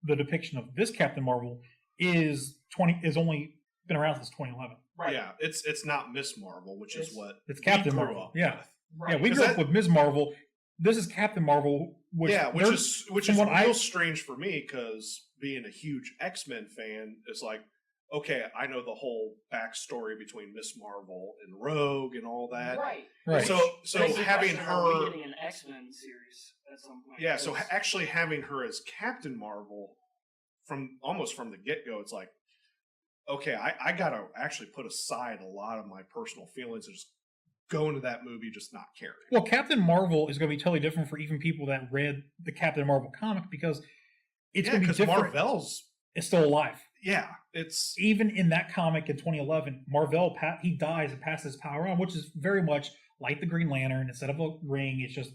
the depiction of this Captain Marvel is only been around since 2011. Right. Yeah, it's not Miss Marvel, which is what it's Captain Marvel. Yeah, right. Yeah, we grew up with Ms. Marvel. This is Captain Marvel. Which is real strange for me, because being a huge X-Men fan, is like, okay, I know the whole backstory between Miss Marvel and Rogue and all that. Right. So having her, are we getting an X-Men series at some point? Yeah. So actually having her as Captain Marvel from the get-go, it's like, okay, I gotta actually put aside a lot of my personal feelings and just go into that movie just not caring. Well, Captain Marvel is going to be totally different for even people that read the Captain Marvel comic, because it's going to be different. Marvel's is still alive. Yeah, it's even in that comic in 2011, Marvel, he dies and passes his power on, which is very much like the Green Lantern. Instead of a ring, it's just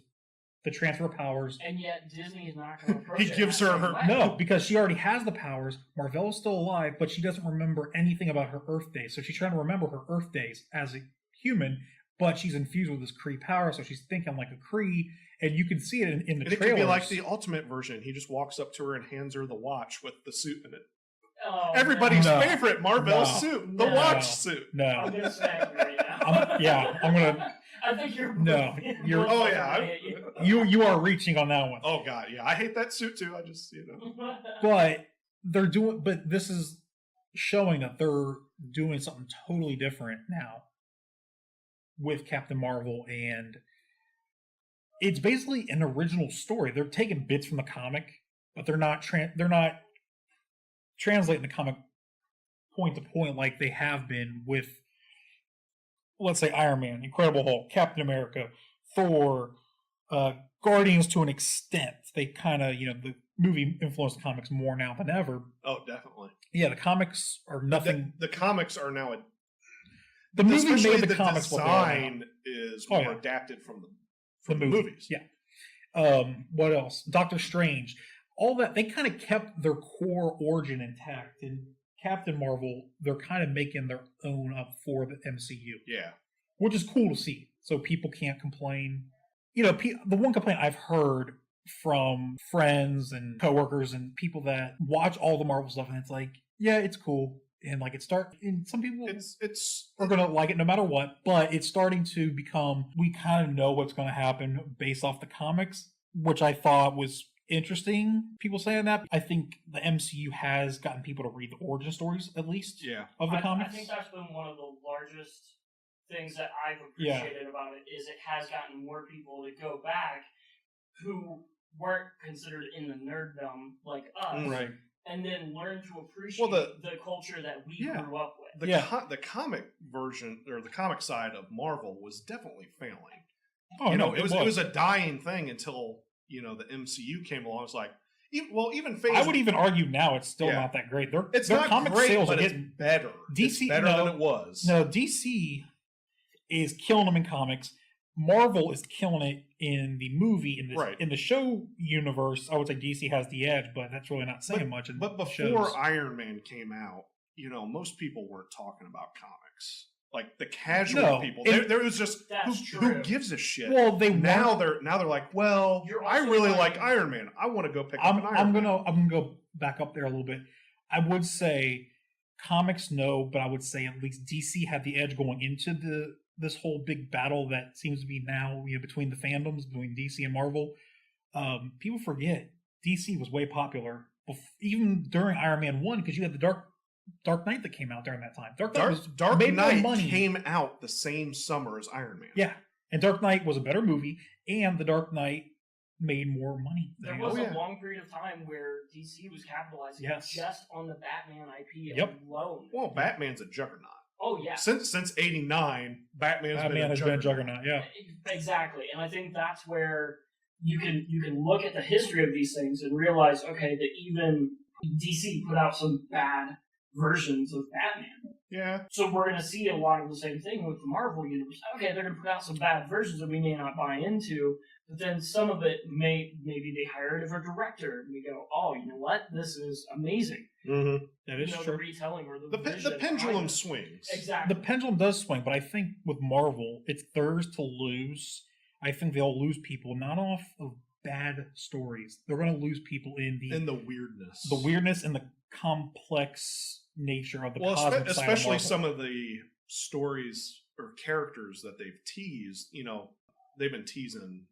the transfer of powers. And yet Disney is not going to approach He gives her no, because she already has the powers. Marvel is still alive, but she doesn't remember anything about her Earth days. So she's trying to remember her Earth days as a human, but she's infused with this Kree power, so she's thinking like a Kree. And you can see it in the trailers. It could be like the Ultimate version. He just walks up to her and hands her the watch with the suit in it. Oh, everybody's favorite Marvel suit, the watch suit. No, I'm gonna smack you right now. I'm gonna. I think you're. No, you're. Oh yeah, you are reaching on that one. Oh god, yeah, I hate that suit too. I just But they're doing. But this is showing that they're doing something totally different now with Captain Marvel, and it's basically an original story. They're taking bits from the comic, but they're not translating the comic point to point like they have been with, let's say, Iron Man, Incredible Hulk, Captain America, Thor, Guardians to an extent. They kind of, the movie influenced the comics more now than ever. Oh, definitely. Yeah, the comics are nothing. The comics are now the movie especially made the comics design is more adapted from the movies. Yeah. What else? Doctor Strange. All that, they kind of kept their core origin intact. And Captain Marvel, they're kind of making their own up for the MCU. Yeah. Which is cool to see. So people can't complain. The one complaint I've heard from friends and coworkers and people that watch all the Marvel stuff, and it's like, yeah, it's cool. And and some people are going to like it no matter what, but it's starting to become, we kind of know what's going to happen based off the comics, which I thought was interesting, people saying that. I think the MCU has gotten people to read the origin stories, at least, of the comics. I think that's been one of the largest things that I've appreciated about it, is it has gotten more people to go back who weren't considered in the nerddom like us, right, and then learn to appreciate the culture that we grew up with. The comic version, or the comic side of Marvel, was definitely failing. Oh, it was a dying thing until the MCU came along. It's like, even Phase. I would even argue now it's still not that great. Their not comic great, sales but are it's getting better. DC, it's better than it was. No, DC is killing them in comics. Marvel is killing it in the movie. In the show universe, I would say DC has the edge, but that's really not saying much. But before Iron Man came out, most people weren't talking about comics. Like the casual people, there was just who gives a shit. Well, now they're like, well, I really like Iron Man. I want to go pick up an Iron Man. I'm gonna go back up there a little bit. I would say comics, no, but I would say at least DC had the edge going into this whole big battle that seems to be now between the fandoms, between DC and Marvel. People forget DC was way popular even during Iron Man 1, because you had the Dark Knight that came out during that time. Dark Knight came out the same summer as Iron Man. Yeah, and Dark Knight was a better movie, and the Dark Knight made more money. There was a long period of time where DC was capitalizing just on the Batman IP alone. Well, Batman's a juggernaut. Oh yeah. Since '89, Batman has been a juggernaut. Yeah, exactly. And I think that's where you can look at the history of these things and realize, okay, that even DC put out some bad versions of Batman. Yeah. So we're going to see a lot of the same thing with the Marvel universe. Okay, they're going to put out some bad versions that we may not buy into, but then some of it maybe they hire a different director and we go, oh, you know what? This is amazing. Mm-hmm. That is true. The retelling or the pendulum swings. Exactly. The pendulum does swing, but I think with Marvel, it's theirs to lose. I think they'll lose people not off of bad stories. They're going to lose people in the weirdness. The weirdness and the complex nature of the cosmic side especially of some of the stories or characters that they've teased. They've been teasing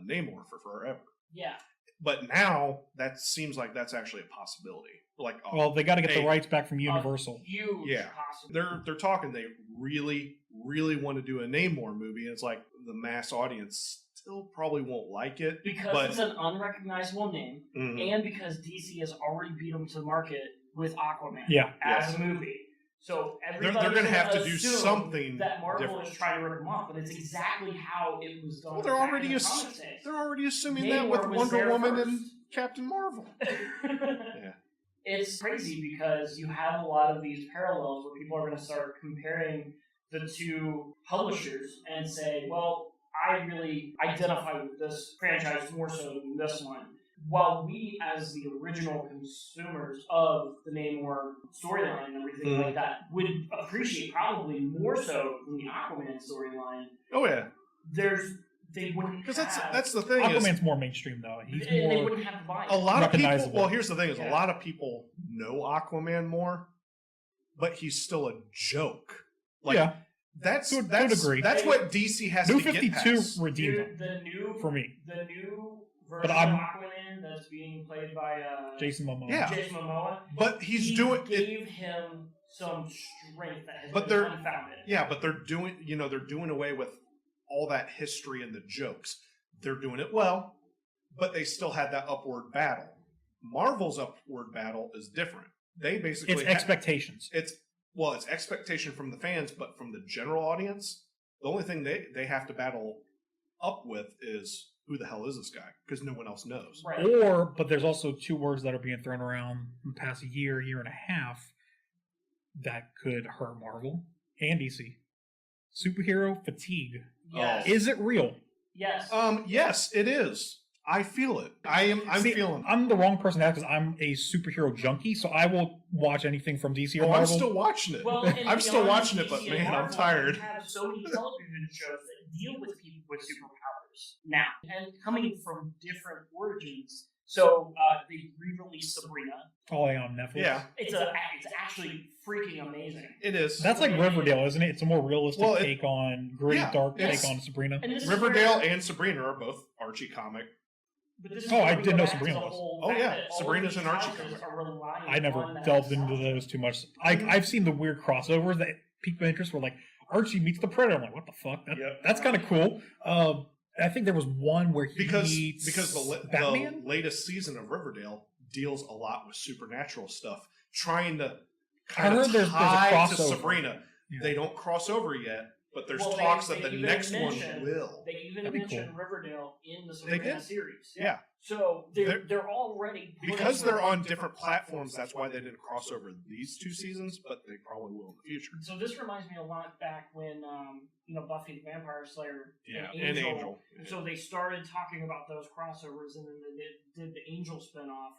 Namor for forever. Yeah. But now that seems like that's actually a possibility. Like, they got to get the rights back from Universal. Huge possibility. They're talking. They really, really want to do a Namor movie, and it's like the mass audience still probably won't like it because it's an unrecognizable name, and because DC has already beat them to the market with Aquaman as a movie. So they're going to have to do something that Marvel different. is trying to rip them off, but it's exactly how it was done. Well, they're already assuming that with Wonder Woman and Captain Marvel. Yeah. It's crazy because you have a lot of these parallels where people are going to start comparing the two publishers and say, well, I really identify with this franchise more so than this one. While we, as the original consumers of the Namor storyline and everything like that, would appreciate probably more so than the Aquaman storyline. Oh yeah, they wouldn't, because that's the thing. Aquaman's more mainstream though. They wouldn't have to buy it. A lot of people. Well, here's the thing: a lot of people know Aquaman more, but he's still a joke. That's what DC has to get past. New 52 redeemed him for me. The new version of Aquaman that's being played by Jason Momoa. Yeah. Jason Momoa. But he gave him some strength that has been unfounded. Yeah, but they're doing away with all that history and the jokes. they're doing it well, but they still had that upward battle. Marvel's upward battle is different. They basically It's expectations. It's expectation from the fans, but from the general audience, the only thing they have to battle up with is who the hell is this guy? Because no one else knows. Right. But there's also two words that are being thrown around in the past year and a half that could hurt Marvel and DC. Superhero fatigue. Yes. Is it real? Yes. Yes, it is. I feel it. I'm feeling it. I'm the wrong person to ask because I'm a superhero junkie, so I will watch anything from DC or Marvel. I'm still watching it. Well, I'm still watching it, DC but and man, I'm Marvel, tired. We have so many television shows that deal with people with superpowers now, and coming from different origins. So they re-released Sabrina. Oh, yeah, on Netflix. Yeah, It's actually freaking amazing. it is. That's like Riverdale, isn't it? It's a more realistic take on gritty, dark it's- take on Sabrina. And this is Riverdale where- and Sabrina are both Archie comic. but this is Oh, where I we didn't go know back to Sabrina the was. whole Oh, fact yeah, that all Sabrina's these an Archie houses comic. are reliant I never on that delved into nostalgia. those too much. I've seen the weird crossovers that piqued my interest. Were like Archie meets the Predator. I'm like, what the fuck? That's kind of cool. I think there was one where he meets because the Batman. latest season of Riverdale deals a lot with supernatural stuff, trying to I kind heard of there's a tie to crossover. Sabrina. Yeah. They don't cross over yet, but there's Well, talks they that the even next one mentioned- will. They even That'd be mentioned cool. Riverdale in the They Sabrina did. series. Yeah. So they're already putting Because they're her on different platforms, that's why they didn't cross over these two seasons, but they probably will in the future. So this reminds me a lot back when Buffy the Vampire Slayer And Angel. And so they started talking about those crossovers, and then they did the Angel spinoff.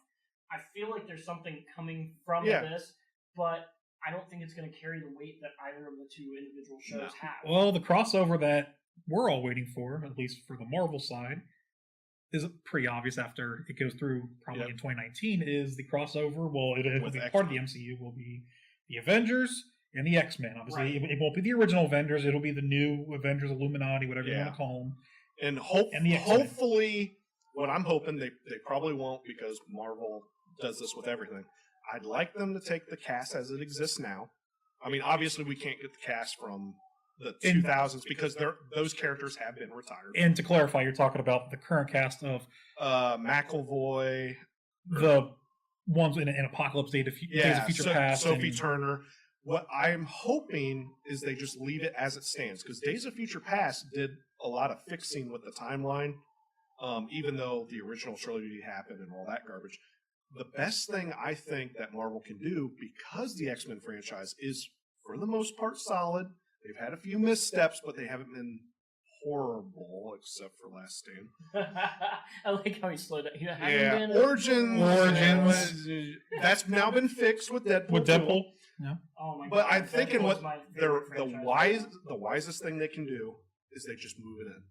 I feel like there's something coming from this, but I don't think it's going to carry the weight that either of the two individual shows have. Well, the crossover that we're all waiting for, at least for the Marvel side, is pretty obvious after it goes through probably in 2019, is the crossover. Well, it'll With be X-Men. part of the MCU, will be the Avengers and the X-Men. Obviously, Right. it won't be the original Avengers. It'll be the new Avengers, Illuminati, whatever you Yeah. want to call them. And the X-Men. hopefully, what I'm hoping, they probably won't because Marvel does this with everything. I'd like them to take the cast as it exists now. I mean, obviously, we can't get the cast from the 2000s because those characters have been retired. And to clarify, you're talking about the current cast of McAvoy, the ones in Apocalypse Days of Future Past. Sophie and- Turner. What I'm hoping is they just leave it as it stands because Days of Future Past did a lot of fixing with the timeline, even though the original trilogy happened and all that garbage. The best thing I think that Marvel can do, because the X-Men franchise is, for the most part, solid. They've had a few missteps, but they haven't been horrible, except for Last Stand. I like how he slowed down. Origins. That's now been fixed with Deadpool. with Deadpool. Yeah. Oh my But God, I'm thinking Deadpool's what my they're favorite the wisest thing they can do is they just move it in.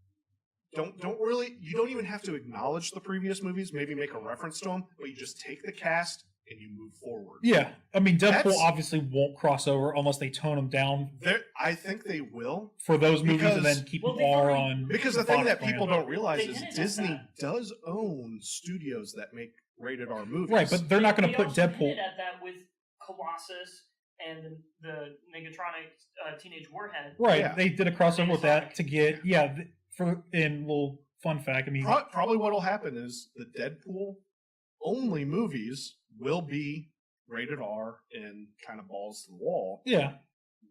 You don't even have to acknowledge the previous movies, maybe make a reference to them, but you just take the cast and you move forward. Yeah, I mean, Deadpool That's- obviously won't cross over unless they tone them down I think they will. for those movies and Because- then keep Well, them they've all already- on. Because the Fox thing that brand. people don't realize They is hinted at Disney that. does own studios that make rated R movies. Right, but they're not going They to put also Deadpool. hinted at that with Colossus and the Megatronic Teenage Warhead. Right, Yeah. they did a crossover with that Sonic. to get for in little fun fact. I mean, Probably what will happen is the Deadpool only movies will be rated R and kind of balls to the wall. yeah,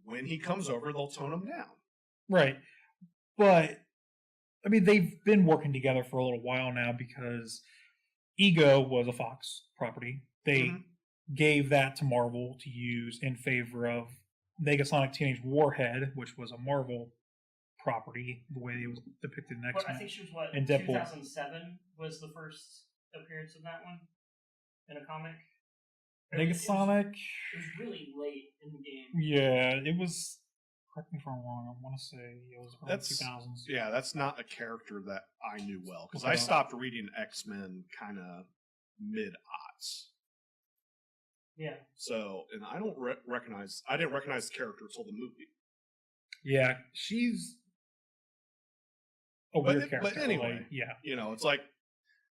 When he comes over, they'll tone him down. right. But I mean, they've been working together for a little while now because Ego was a Fox property. They Mhm. gave that to Marvel to use in favor of Negasonic Teenage Warhead, which was a Marvel property, the way it was depicted in But I X-Men. think she was And Deadpool. 2007 was the first appearance of that one in a comic. It was Negasonic, really late in the game. yeah, it was. Correct me if I'm wrong. I want to say it was around That's- 2000s. Yeah, that's not a character that I knew well because Okay. I stopped reading X-Men kind of mid-aughts. Yeah. So, and I don't recognize. I didn't recognize the character until the movie. Yeah, she's a weird character. But anyway, like, yeah. you know, it's like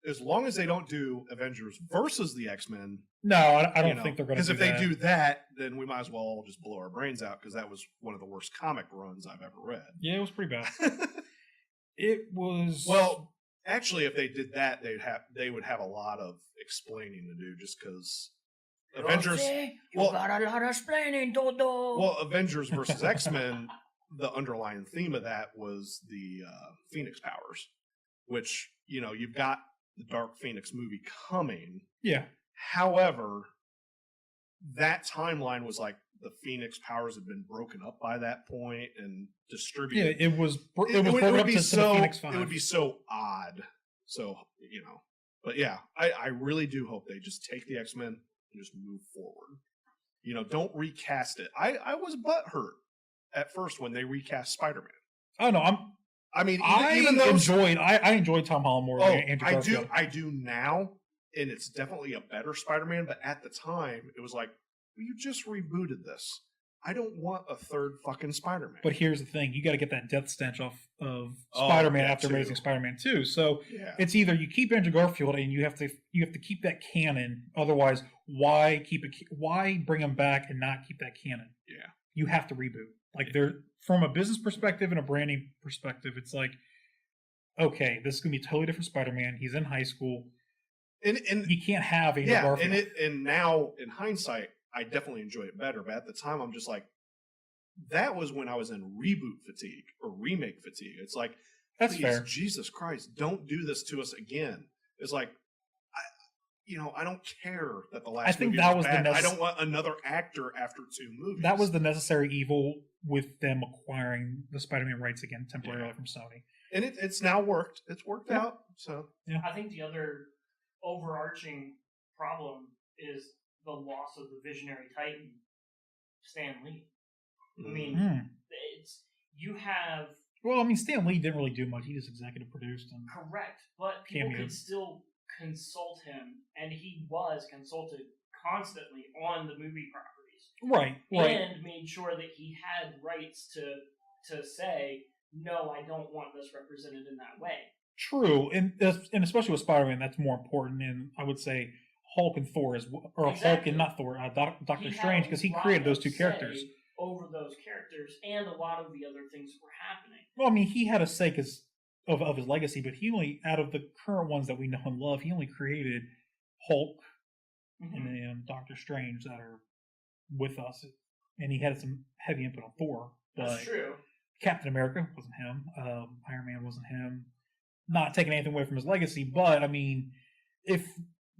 as long as they don't do Avengers versus the X-Men. No, I don't think they're going to. Because if they do that, then we might as well just blow our brains out because that was one of the worst comic runs I've ever read. yeah, it was pretty bad. It was Well, Actually, if they did that, they would have a lot of explaining to do, just because Avengers. You got a lot of explaining to do. Well, Avengers versus X-Men, the underlying theme of that was the Phoenix powers, which, you've got the Dark Phoenix movie coming. Yeah. However, that timeline was like the Phoenix powers had been broken up by that point and distributed. Yeah, it would be so Phoenix 5. It would be so odd. So, but yeah, I really do hope they just take the X-Men and just move forward. Don't recast it. I was butthurt at first when they recast Spider-Man. Oh no, I enjoyed Tom Holland more than Andrew Garfield. I do now, and it's definitely a better Spider-Man, but at the time it was like, well, you just rebooted this. I don't want a third fucking Spider-Man. But here's the thing, you got to get that death stench off of Spider-Man after Amazing Spider-Man 2. So it's either you keep Andrew Garfield and you have to keep that canon, otherwise why bring him back and not keep that canon? Yeah. You have to reboot. Like, from a business perspective and a branding perspective, it's like, okay, this is going to be a totally different Spider-Man. He's in high school. And you can't have Andrew Garfield. And now, in hindsight, I definitely enjoy it better. But at the time, I'm just like, that was when I was in reboot fatigue or remake fatigue. It's like, that's fair. Jesus Christ, don't do this to us again. It's like, I don't care that the last movie was bad. I don't want another actor after 2 movies. That was the necessary evil with them acquiring the Spider-Man rights again temporarily from Sony. And it's now worked. It's worked out. So I think the other overarching problem is the loss of the visionary titan, Stan Lee. I mean, Stan Lee didn't really do much. He just executive produced and correct, but people could still consult him, and he was consulted constantly on the movie properties, right, and made sure that he had rights to say, no, I don't want this represented in that way. True, and especially with Spider-Man, that's more important. And I would say Hulk and Thor Hulk and not Thor, Doctor Strange, because he created those 2 characters. Over those characters and a lot of the other things that were happening. Well, I mean, he had a say because of his legacy, but he only, out of the current ones that we know and love, he only created Hulk and then Doctor Strange that are with us, and he had some heavy input on Thor. That's true. Captain America wasn't him. Iron Man wasn't him. Not taking anything away from his legacy, but I mean, if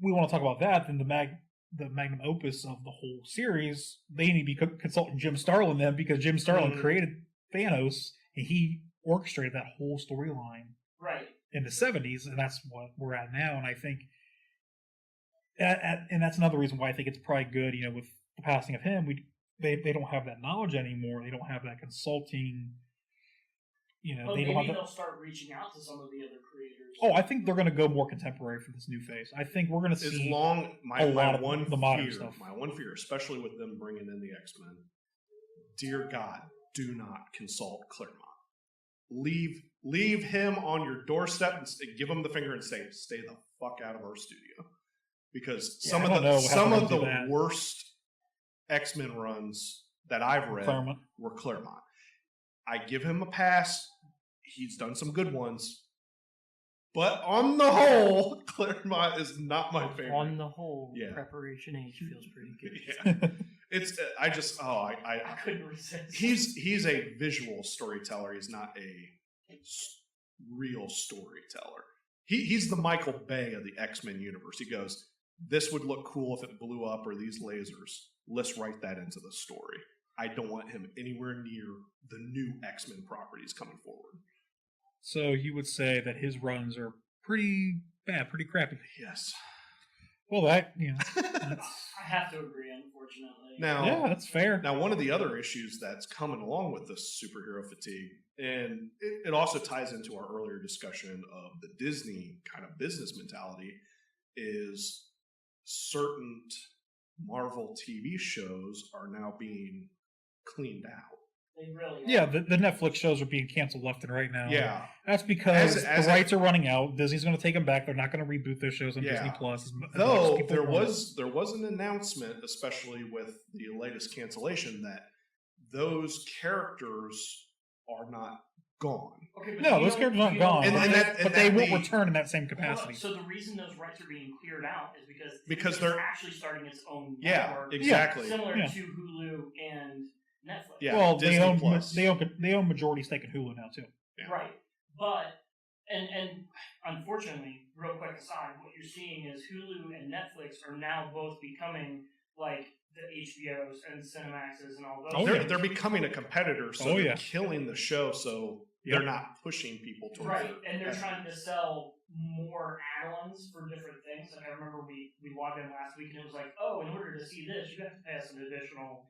we want to talk about that, then the magnum opus of the whole series, they need to be consulting Jim Starlin then, because Jim Starlin created Thanos and he orchestrated that whole storyline in the 70s, and that's what we're at now. And I think, and that's another reason why I think it's probably good, with the passing of him, they don't have that knowledge anymore. They don't have that consulting. But maybe they'll start reaching out to some of the other creators. Oh, I think they're going to go more contemporary for this new phase. I think we're going to see my one fear, especially with them bringing in the X-Men. Dear God, do not consult Claremont. Leave him on your doorstep and give him the finger and say, "Stay the fuck out of our studio," because some of the worst X-Men runs that I've read were Claremont. I give him a pass. He's done some good ones. But on the whole, Claremont is not my favorite. On the whole, Preparation H feels pretty good. I couldn't resist. He's a visual storyteller. He's not a real storyteller. He's the Michael Bay of the X-Men universe. He goes, this would look cool if it blew up, or these lasers. Let's write that into the story. I don't want him anywhere near the new X-Men properties coming forward. So you would say that his runs are pretty bad, pretty crappy. Yes. Well, I have to agree, unfortunately. Yeah, that's fair. Now, one of the other issues that's coming along with this superhero fatigue, and it also ties into our earlier discussion of the Disney kind of business mentality, is certain Marvel TV shows are now being cleaned out. They really are. Yeah, the Netflix shows are being canceled left and right now. Yeah. That's because the rights are running out. Disney's going to take them back. They're not going to reboot their shows on Disney Plus. Though there was an announcement, especially with the latest cancellation, that those characters are not gone. Okay, but No, you those don't- characters aren't you don't- gone, but they will be- return in that same Hold on, capacity. so the reason those rights are being cleared out is Because it's they're- actually starting its own Yeah, network, exactly. similar Yeah. to Hulu and Netflix. Yeah, Well, Disney Plus. they own majority stake in Hulu now too. Yeah. Right. But and unfortunately, real quick aside, what you're seeing is Hulu and Netflix are now both becoming like the HBOs and Cinemaxes and all those. Oh, they're, yeah. they're becoming a competitor, so Oh, they're yeah. killing the show, so they're not pushing people towards Right, it. and they're trying to sell more add-ons for different things. Like I remember we logged in last week and it was like, oh, in order to see this, you have to pay us an additional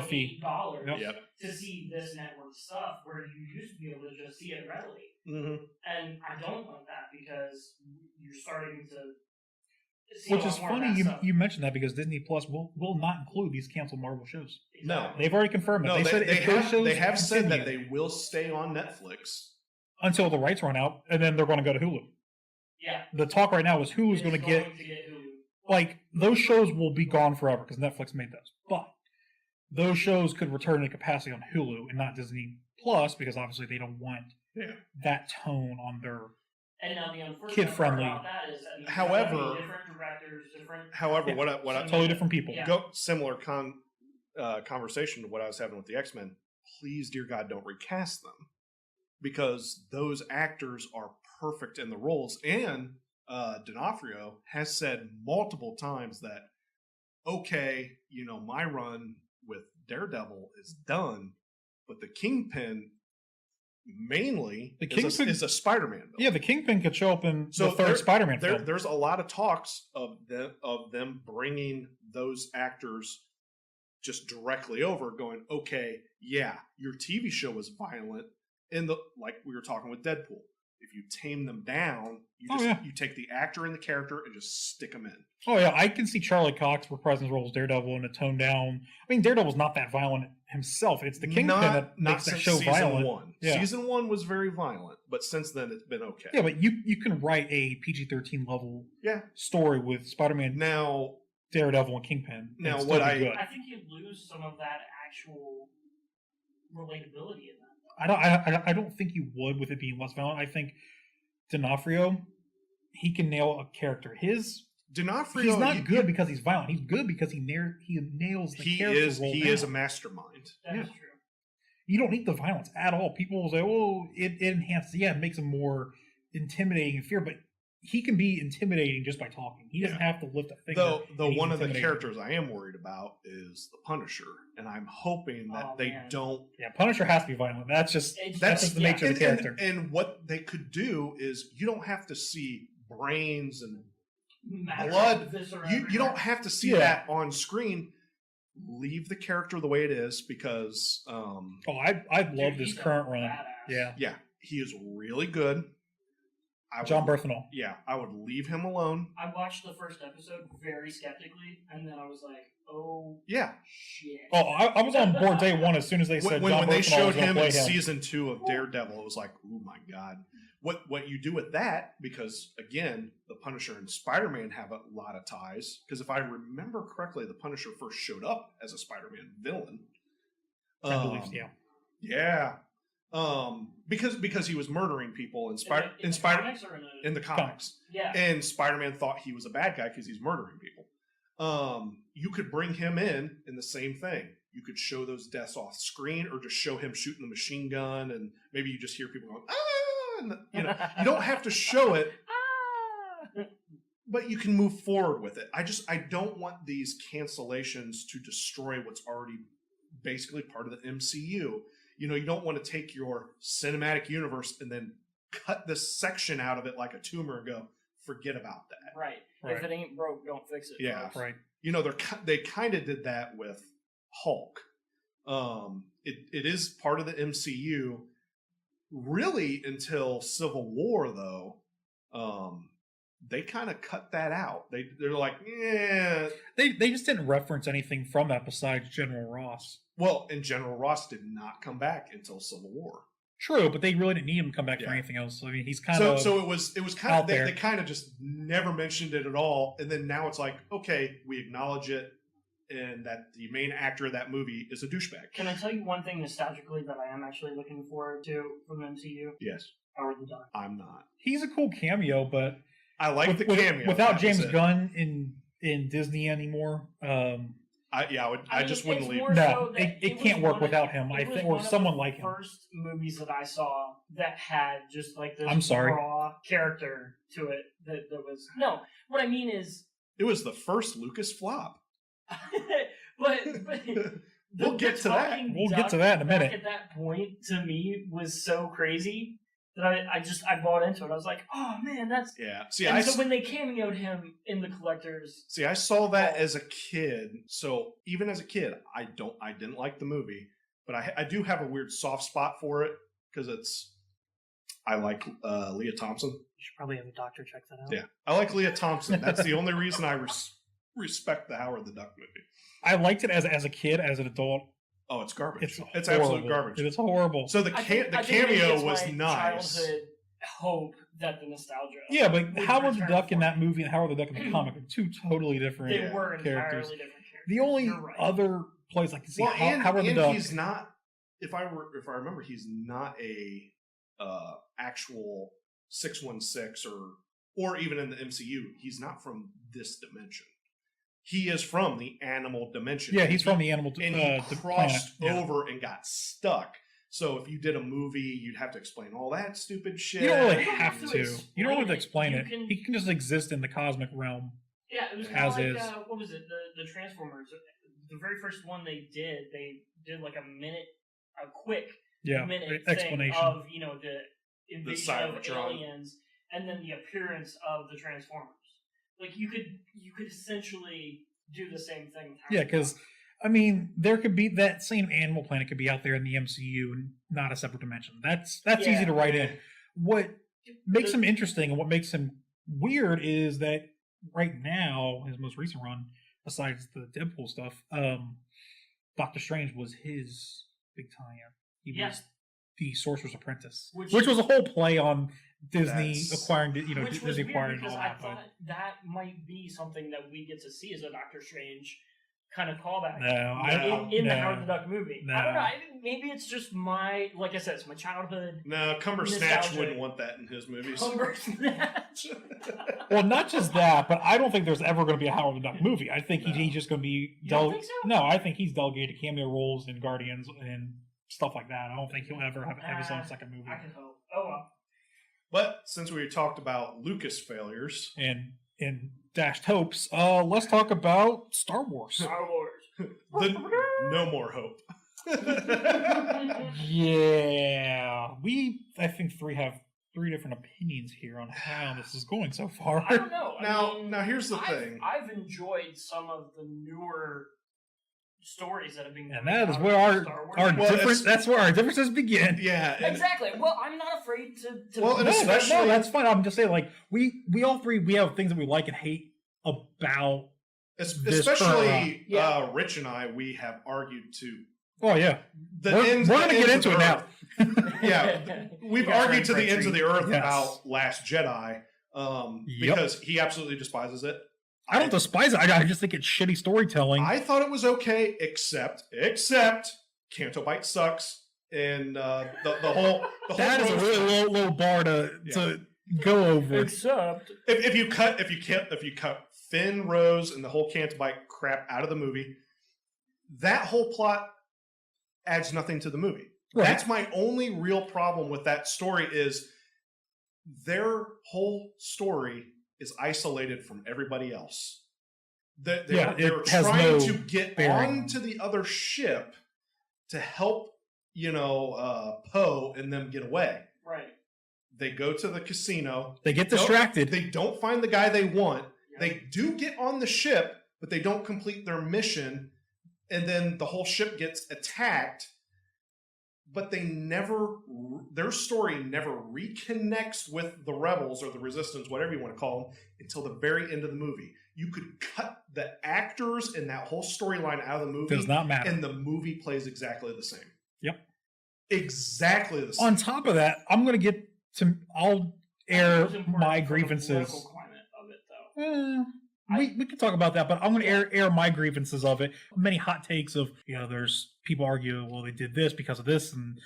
fee. $8 Yep. to see this network stuff, where you used to be able to just see it readily. Mm-hmm. And I don't like that because you're starting to see Which a lot is more of funny that stuff. you mentioned that because Disney Plus will not include these canceled Marvel shows. No. Exactly. They've already confirmed it. No, they said if those shows they have said that continue they will stay on Netflix. until the rights run out, and then they're going to go to Hulu. Yeah. The talk right now is Hulu's going to get Hulu. like those shows will be gone forever because Netflix made those, but those shows could return to capacity on Hulu and not Disney Plus because obviously they don't want that tone on their. And now the unfortunate Kid-friendly. part about that is that However- different directors, different. However, Yeah. what I Totally different people. Yeah. go similar conversation to what I was having with the X-Men. Please, dear God, don't recast them because those actors are perfect in the roles. And D'Onofrio has said multiple times that, okay, my run with Daredevil is done, but the Kingpin mainly is a Spider-Man villain. Yeah, the Kingpin could show up in So the third Spider-Man film. There's a lot of talks of them bringing those actors just directly over, going, okay, yeah, your TV show was violent, like we were talking with Deadpool. If you tame them down, you take the actor and the character and just stick them in. Oh yeah, I can see Charlie Cox reprising his role as Daredevil in a toned down. I mean, Daredevil's not that violent himself. It's the Kingpin that makes that since show season violent. one. Yeah. Season 1 was very violent, but since then it's been okay. Yeah, but you can write a PG-13 level story with Spider-Man, Now, Daredevil, and Kingpin. Now, and what still be good. I think you lose some of that actual relatability in that. I don't think you would with it being less violent. I think D'Onofrio, he can nail a character. D'Onofrio, He's not good because he's violent. He's good because he nails the character role. He is a mastermind. That is Yeah. true. You don't need the violence at all. People will say, "Oh, it enhances." Yeah, it makes him more intimidating and fear, but he can be intimidating just by talking. He doesn't have to lift a finger. Though and he's one of the intimidating. characters I am worried about is the Punisher, and I'm hoping that they Man. don't. Yeah, Punisher has to be violent. That's just That's the nature of the character. And what they could do is you don't have to see brains and Matter blood. viscera You everywhere. don't have to see that on screen. Leave the character the way it is because I love Dude, this he's a current run. badass. Yeah, he is really good. John Berthenol. Yeah, I would leave him alone. I watched the first episode very skeptically, and then I was like, "Oh Yeah, shit!" Oh, I was on board day one as soon as they said when John they Berthenol showed was going him to play in him. season 2 of Daredevil, it was like, oh my god. What you do with that, because again, the Punisher and Spider-Man have a lot of ties. Because if I remember correctly, the Punisher first showed up as a Spider-Man villain. I believe, yeah. Yeah. Because he was murdering people in the comics or in the comics. yeah. And Spider-Man thought he was a bad guy because he's murdering people. You could bring him in the same thing. You could show those deaths off screen, or just show him shooting the machine gun, and maybe you just hear people going, ah! And you don't have to show it, but you can move forward with it. I don't want these cancellations to destroy what's already basically part of the MCU. You don't want to take your cinematic universe and then cut this section out of it like a tumor and go, forget about that. Right. Right. If it ain't broke, don't fix it. Yeah. folks. Right. They kind of did that with Hulk. It is part of the MCU, really, until Civil War, though. They kind of cut that out. They're like, yeah. They just didn't reference anything from that besides General Ross. Well, and General Ross did not come back until Civil War. True, but they really didn't need him to come back for Yeah. anything else. I mean, he's kind of So it was kind out of there. they kind of just never mentioned it at all, and then now it's like, okay, we acknowledge it. and that the main actor of that movie is a douchebag. Can I tell you one thing nostalgically that I am actually looking forward to from the MCU? Yes. Howard the Duck. I'm not. He's a cool cameo, but I like the cameo. Without James Gunn in Disney anymore. I just wouldn't leave. No, it can't work without him. I think, or someone like him. First movies that I saw that had just like this raw character to it that was no. What I mean is, it was the first Lucas flop. but we'll get to that. We'll get to that in a minute. At that point, to me, was so crazy that I bought into it. I was like, oh man, that's So when they cameoed him in the collectors, I saw that as a kid. So even as a kid, I didn't like the movie, but I do have a weird soft spot for it because I like Leah Thompson. You should probably have a doctor check that out. Yeah, I like Leah Thompson. That's the only reason I respect the Howard the Duck movie. I liked it as a kid. As an adult, oh, it's garbage. It's horrible. Absolute garbage. It's horrible. So the cameo was nice. Childhood hope that the nostalgia. Yeah, but Howard the Duck in that movie and Howard the Duck in the comic are two totally different They were entirely characters. different characters. The only other place I can see Howard the Duck. He's not. If I remember, he's not a actual 616 or even in the MCU. He's not from this dimension. He is from the animal dimension. Yeah, he's from the animal dimension. And he crossed over and got stuck. So if you did a movie, you'd have to explain all that stupid shit. You don't really have to. You don't have to explain it. He can just exist in the cosmic realm. Yeah, it was as like, is. What was it? The Transformers. The very first one they did like a quick minute explanation thing of the invasion of aliens, and then the appearance of the Transformers. Like you could essentially do the same thing. Yeah, because I mean, there could be that same Animal Planet could be out there in the MCU and not a separate dimension. That's easy to write in. What makes him interesting and what makes him weird is that right now, his most recent run, besides the Deadpool stuff, Doctor Strange was his big tie-in. He was the Sorcerer's Apprentice, which was a whole play on Disney acquiring, Disney acquiring all that. I thought that might be something that we get to see as a Doctor Strange kind of callback. In the Howard the Duck movie. No. I don't know. Maybe it's just like I said, it's my childhood. No, Cumbersnatch wouldn't want that in his movies. Cumbersnatch. Well, not just that, but I don't think there's ever going to be a Howard the Duck movie. I think he's just going to be. You don't think so? No, I think he's delegated cameo roles in Guardians and stuff like that. I don't think he'll ever have his own second movie. I can hope. Oh well. But since we talked about Lucas failures and dashed hopes, let's talk about Star Wars. Star Wars. No more hope. Yeah, I think have three different opinions here on how this is going so far. I don't know. Now here's the thing. I've enjoyed some of the newer stories that have been, and that is where our difference. That's where our differences begin. Yeah, exactly. Well, I'm not afraid to. Well, and especially that's fine. I'm just saying, like we all three we have things that we like and hate about. Especially Rich and I, we have argued to. Oh yeah, we're going to get into it now. Yeah, we've argued to the ends of the earth about Last Jedi because he absolutely despises it. I don't despise it. I just think it's shitty storytelling. I thought it was okay, except Canto Bite sucks, and the whole that is a really low bar to go over. Except if you cut Finn, Rose, and the whole Canto Bite crap out of the movie, that whole plot adds nothing to the movie. Right. That's my only real problem with that story is their whole story is isolated from everybody else. They're trying to get onto the other ship to help, Poe and them get away. Right. They go to the casino. They get distracted. They don't find the guy they want. Yep. They do get on the ship, but they don't complete their mission. And then the whole ship gets attacked. But their story never reconnects with the rebels or the resistance, whatever you want to call them, until the very end of the movie. You could cut the actors and that whole storyline out of the movie. Does not matter. And the movie plays exactly the same. Yep. Exactly the same. On top of that, I'll air my grievances. The political climate of it, though. We can talk about that, but I'm going to air my grievances of it. Many hot takes of, there's people argue, well, they did this because of this and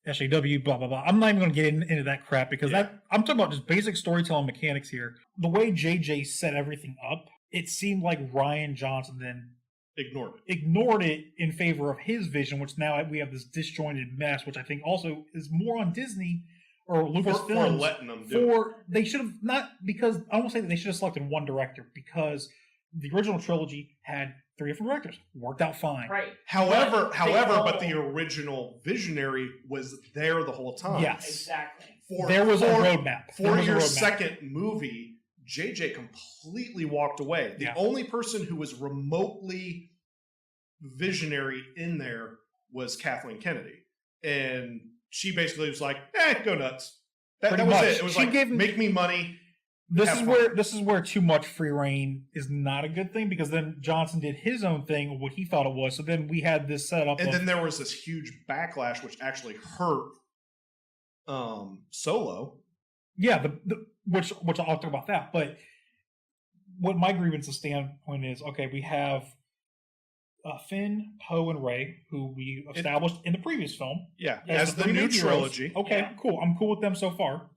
SJW, blah, blah, blah. I'm not even going to get into that crap because I'm talking about just basic storytelling mechanics here. The way JJ set everything up, it seemed like Rian Johnson then ignored it in favor of his vision, which now we have this disjointed mess, which I think also is more on Disney or Lucasfilm for letting them do it. They should have not, because I won't say that they should have selected one director, because the original trilogy had 3 different directors. Worked out fine. Right. However, but the original visionary was there the whole time. Yes. Exactly. There was a roadmap. For your second movie, JJ completely walked away. The only person who was remotely visionary in there was Kathleen Kennedy. And she basically was like, go nuts. That was it. It was make me money. This is where too much free reign is not a good thing, because then Johnson did his own thing of what he thought it was. So then we had this setup. And then there was this huge backlash, which actually hurt Solo. Yeah, which I'll talk about that. But what my grievance standpoint is, okay, we have Finn, Poe, and Rey, who we established in the previous film. Yeah, as the new trilogy. Okay, cool. I'm cool with them so far.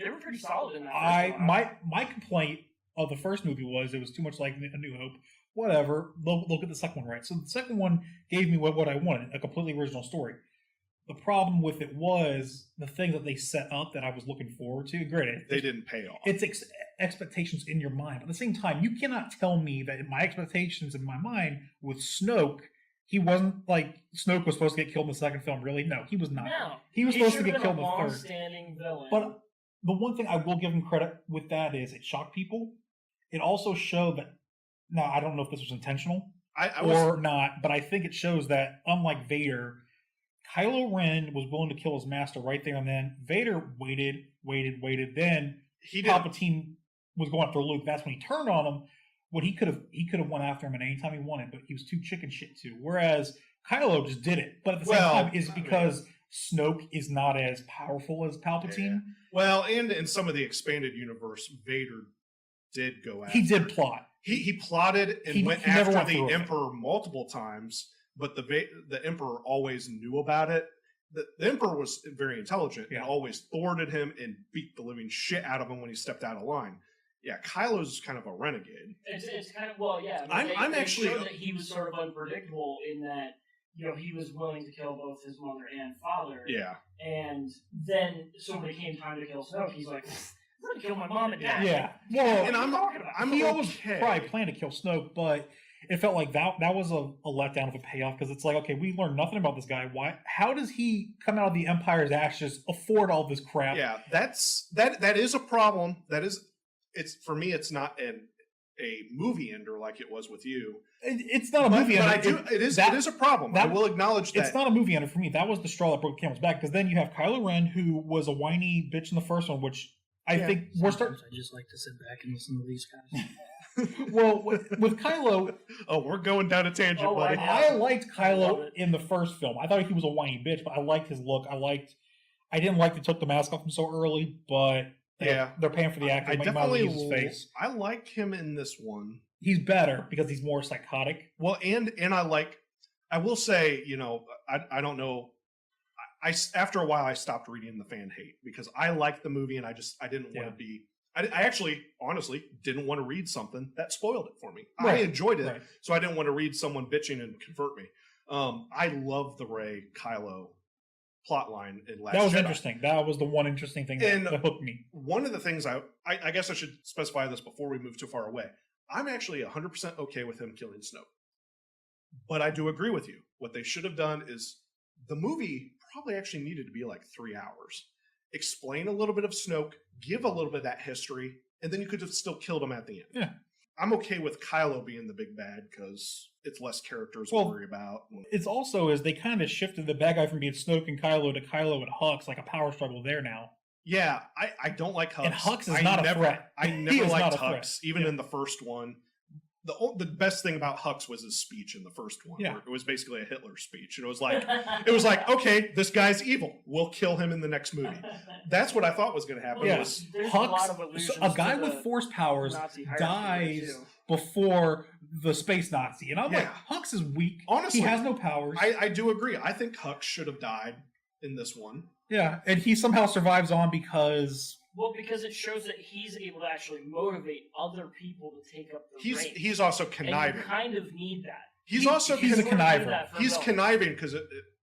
They were pretty solid in that. My complaint of the first movie was it was too much like A New Hope. Whatever. Look at the second one, right? So the second one gave me what I wanted, a completely original story. The problem with it was the things that they set up that I was looking forward to. Granted, they didn't pay off. It's expectations in your mind. But at the same time, you cannot tell me that my expectations in my mind with Snoke, he wasn't like Snoke was supposed to get killed in the second film. Really? No, he was not. No, he was supposed to get killed in the third. Villain. But the one thing I will give him credit with that is it shocked people. It also showed that. Now I don't know if this was intentional or not, but I think it shows that unlike Vader, Kylo Ren was willing to kill his master right there and then. Vader waited. Then Palpatine was going after Luke. That's when he turned on him. What he could have went after him at any time he wanted, but he was too chicken shit to. Whereas Kylo just did it. But at the same time, is it because Snoke is not as powerful as Palpatine? Yeah. Well, and in some of the expanded universe, Vader did go after. He did plot. He plotted and went after the Emperor multiple times. But the Emperor always knew about it. The Emperor was very intelligent and always thwarted him and beat the living shit out of him when he stepped out of line. Yeah, Kylo's kind of a renegade. It's kind of, yeah. I'm actually showed that he was sort of unpredictable in that, he was willing to kill both his mother and father. Yeah. And then, so when it came time to kill Snoke, he's like, I'm going to kill my mom and dad. Yeah. Well, and he always probably planned to kill Snoke, but it felt like that was a letdown of a payoff, because it's like, okay, we learned nothing about this guy. Why? How does he come out of the Empire's ashes, afford all this crap? Yeah, that is a problem. It's for me. It's not a movie ender like it was with you. It's not a movie ender. It is a problem. I will acknowledge that. It's not a movie ender for me. That was the straw that broke the camel's back, because then you have Kylo Ren, who was a whiny bitch in the first one, which I think we're starting. I just like to sit back and listen to these guys. Well, with Kylo... Oh, we're going down a tangent, buddy. I liked Kylo in the first film. I thought he was a whiny bitch, but I liked his look. I didn't like they took the mask off him so early, but they're paying for the actor. I definitely use his face. I like him in this one. He's better because he's more psychotic. Well, and I will say, I don't know. After a while, I stopped reading the fan hate because I liked the movie and I didn't want to be... I actually, honestly, didn't want to read something that spoiled it for me. Right. I enjoyed it, so I didn't want to read someone bitching and convert me. I love the Rey Kylo plotline in Last Jedi. That was interesting. That was the one interesting thing that hooked me. One of the things I guess I should specify this before we move too far away. I'm actually 100% okay with him killing Snoke. But I do agree with you. What they should have done is the movie probably actually needed to be like 3 hours. Explain a little bit of Snoke, give a little bit of that history, and then you could have still killed him at the end. Yeah. I'm okay with Kylo being the big bad because it's less characters to worry about. It's also they kind of shifted the bad guy from being Snoke and Kylo to Kylo and Hux, like a power struggle there now. Yeah, I don't like Hux. And Hux is not a threat. I never liked Hux, even in the first one. the best thing about Hux was his speech in the first one. Yeah. Where it was basically a Hitler speech. And it was like, okay, this guy's evil. We'll kill him in the next movie. That's what I thought was going to happen. Yeah. Was, There's Hux, a lot of allusions a guy to with the force powers Nazi hierarchy dies too. before the space Nazi, and I'm like, Yeah. Hux is weak. Honestly, he has no powers. I do agree. I think Hux should have died in this one. Yeah, and he somehow survives on because Well, because it shows that he's able to actually motivate other people to take up the reins. He's also And conniving. you kind of need that. He's a also conniver. He's conniving because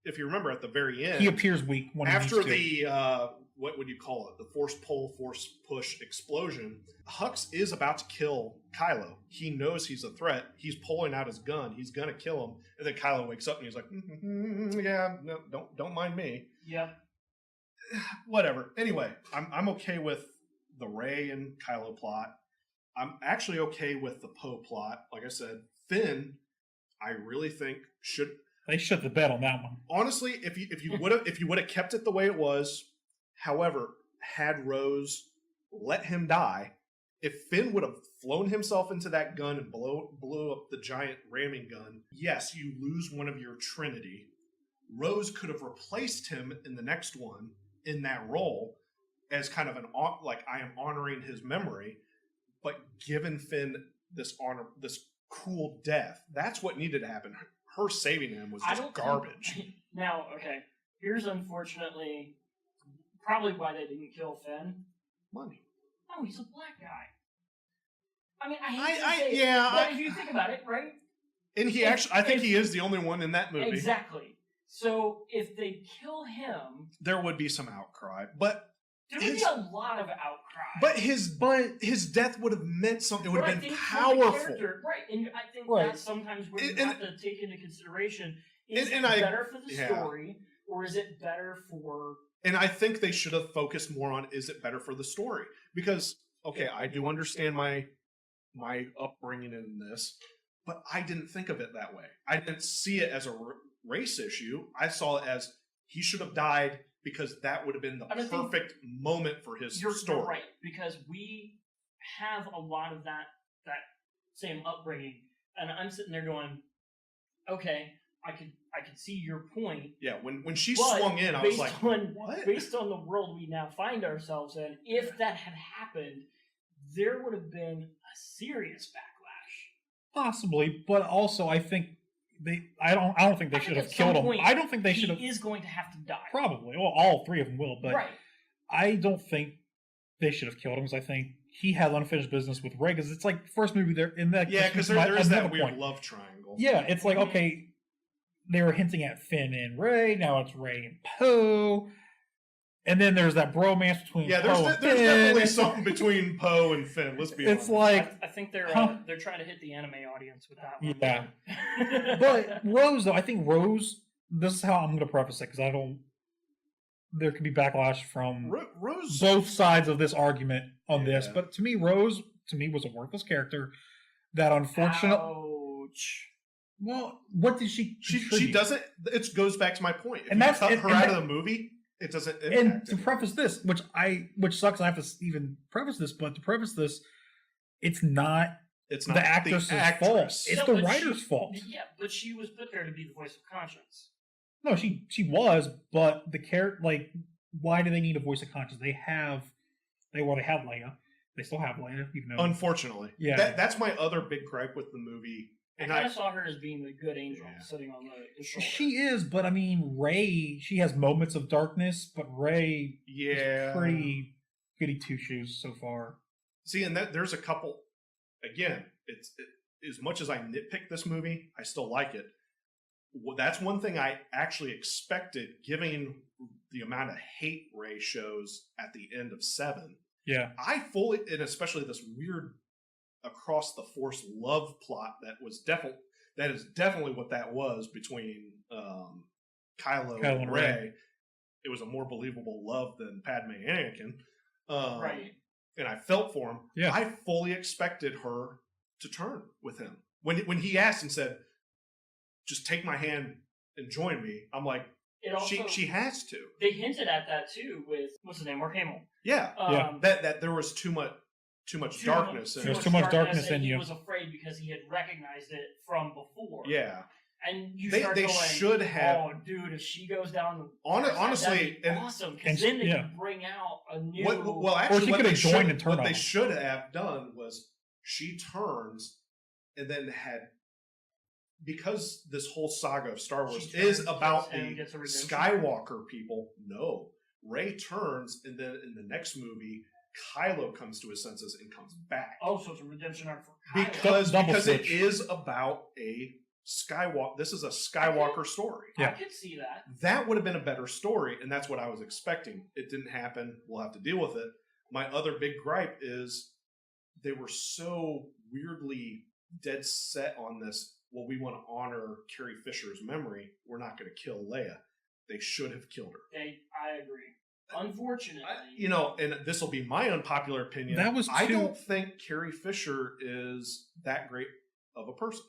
if you remember at the very end, he appears weak when after he needs the what would you call it? The force pull, force push explosion. Hux is about to kill Kylo. He knows he's a threat. He's pulling out his gun. He's gonna kill him. And then Kylo wakes up and he's like, "Yeah, no, don't mind me." Yep. Whatever. Anyway, I'm okay with the Rey and Kylo plot. I'm actually okay with the Poe plot. Like I said, Finn, I really think should. They shut the bed on that one. Honestly, if you would have kept it the way it was, however, had Rose let him die, if Finn would have flown himself into that gun and blew up the giant ramming gun, yes, you lose one of your Trinity. Rose could have replaced him in the next one in that role as kind of like I am honoring his memory, but given Finn this cool death, that's what needed to happen. Her saving him was just garbage. Now, okay, here's unfortunately probably why they didn't kill Finn. Money. No, he's a black guy. I mean, I hate to say yeah, it, but if you think about it, right? And I think he is the only one in that movie. Exactly. So if they kill him, there would be some outcry, but there would be a lot of outcry. But his death would have meant something. It would have been powerful, right? And I think that's sometimes where you have to take into consideration: is it better for the story, or is it better for? And I think they should have focused more on: is it better for the story? Because I do understand my upbringing in this, but I didn't think of it that way. I didn't see it as a race issue. I saw it as he should have died because that would have been the perfect moment for his story. You're right, because we have a lot of that same upbringing, and I'm sitting there going, okay, I could see your point. Yeah, when she swung in, I was like, what? Based on the world we now find ourselves in, if that had happened, there would have been a serious backlash. Possibly, but also I think I don't think they should have killed him. I don't think they should have. He is going to have to die. Probably. Well, all three of them will, but right. I don't think they should have killed him because I think he had unfinished business with Rey because it's like first movie there in that. Yeah, because there is that weird love triangle. Yeah, it's like okay, they were hinting at Finn and Rey. Now it's Rey and Poe. And then there's that bromance between Poe and Finn. There's definitely something between Poe and Finn. Let's be honest. It's like I think they're trying to hit the anime audience with that one. Yeah, but Rose though, I think Rose. This is how I'm going to preface it because I don't. There could be backlash from Rose, both sides of this argument on this, but to me, Rose was a worthless character that unfortunately. Ouch. Well, what did she? She doesn't. It goes back to my point. If and you cut her out of the movie. It doesn't impact and to preface this, which sucks, I have to even preface this, but to preface this, it's not the actress's fault. It's the writer's fault. Yeah, but she was put there to be the voice of conscience. No, she was, but the character, like, why do they need a voice of conscience? They have Leia. They still have Leia, even though. Unfortunately. Yeah. That's my other big gripe with the movie. And I saw her as being the good angel sitting on the shoulder. She is, but I mean, Rey, she has moments of darkness, but Rey is pretty goody two-shoes so far. See, and there's a couple, again, it's as much as I nitpick this movie, I still like it. Well, that's one thing I actually expected, given the amount of hate Rey shows at the end of 7. Yeah. I fully, and especially this weird across the Force love plot that is definitely what that was between Kylo and Rey. It was a more believable love than Padme and Anakin. Right. And I felt for him. Yeah. I fully expected her to turn with him. When he asked and said, just take my hand and join me, I'm like, she has to. They hinted at that too with, what's his name, Mark Hamill. Yeah. Yeah. That there was too too much darkness. There's too much darkness in he you. was afraid because he had recognized it from before. Yeah. And you They start going, should have. oh, dude, if she goes down, Honestly, that'd be awesome, because then they can bring out a new. Well, actually, or she could have joined and turned what on. they should have done was she turns and then had, because this whole saga of Star Wars is about the Skywalker people. No, Rey turns, and then in the next movie, Kylo comes to his senses and comes back. Oh, so it's a redemption arc for Kylo. Because it is about a Skywalker. This is a Skywalker story. I could see that. That would have been a better story, and that's what I was expecting. It didn't happen. We'll have to deal with it. My other big gripe is they were so weirdly dead set on this. Well, we want to honor Carrie Fisher's memory. We're not going to kill Leia. They should have killed her. I agree. Unfortunately, and this will be my unpopular opinion. I don't think Carrie Fisher is that great of a person.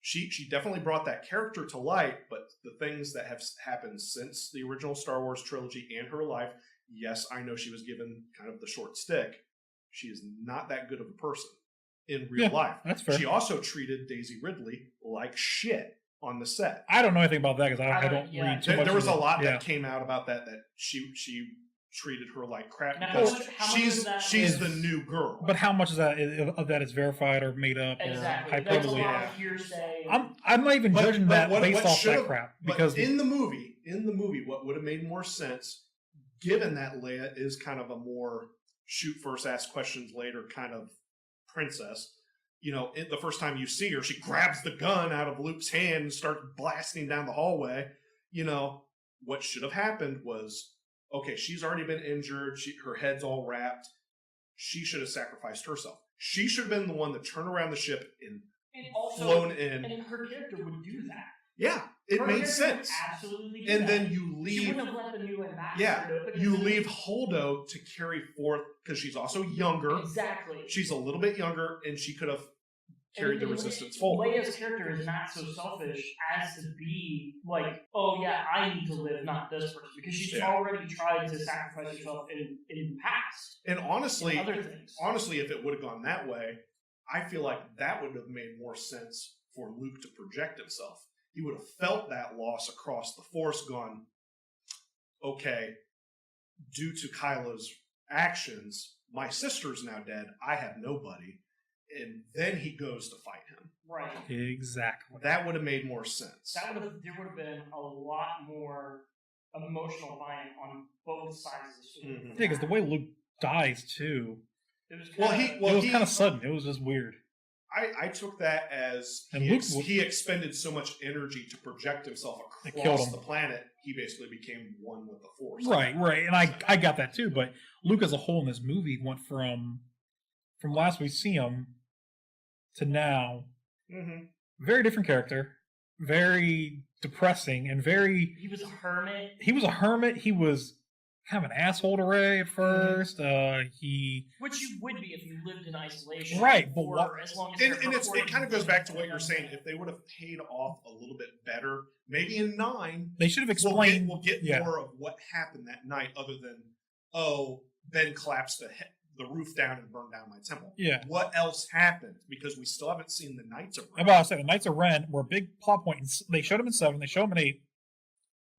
She definitely brought that character to light, but the things that have happened since the original Star Wars trilogy and her life, yes, I know she was given kind of the short stick. She is not that good of a person in real life. That's fair. She also treated Daisy Ridley like shit on the set. I don't know anything about that because I don't read too much. There was a lot that came out about that she treated her like crap because she's the new girl. But how much of that is verified or made up or hyperbole? I'm not even judging that based off that crap. Because in the movie, what would have made more sense, given that Leia is kind of a more shoot first, ask questions later kind of princess. The first time you see her, she grabs the gun out of Luke's hand and starts blasting down the hallway. What should have happened was, okay, she's already been injured. Her head's all wrapped. She should have sacrificed herself. She should have been the one that turned around the ship and flown in. And her character would do that. Yeah, it made sense. Absolutely. And then you leave. She wouldn't have let the new ambassador. Yeah, you leave Holdo to carry forth because she's also younger. Exactly. She's a little bit younger, and she could have carried the resistance forward. Leia's character is not so selfish as to be like, oh yeah, I need to live, not this person, because she's already tried to sacrifice herself in the past. And honestly, other things. If it would have gone that way, I feel like that would have made more sense for Luke to project himself. He would have felt that loss across the Force, gone, okay, due to Kylo's actions, my sister's now dead, I have nobody. And then he goes to fight him. Right. Exactly. That would have made more sense. There would have been a lot more emotional buy-in on both sides of the story. Mm-hmm. Yeah, because the way Luke dies too. It was kind of sudden. It was just weird. I took that as he expended so much energy to project himself across the planet, he basically became one with the Force. Right. And I got that too, but Luke as a whole in this movie went from last we see him to now. Mm-hmm. Very different character. Very depressing and very... He was a hermit. He was kind of an asshole to Rey at first. Which you would be if you lived in isolation. Right, but as long as it kind of goes back to what you're saying. If they would have paid off a little bit better, maybe in 9, they should have explained. We'll get more of what happened that night, other than Ben collapsed the roof down and burned down my temple. Yeah. What else happened? Because we still haven't seen the Knights of Ren. I'm about to say the Knights of Ren were a big plot point. They showed them in 7. They showed them in 8.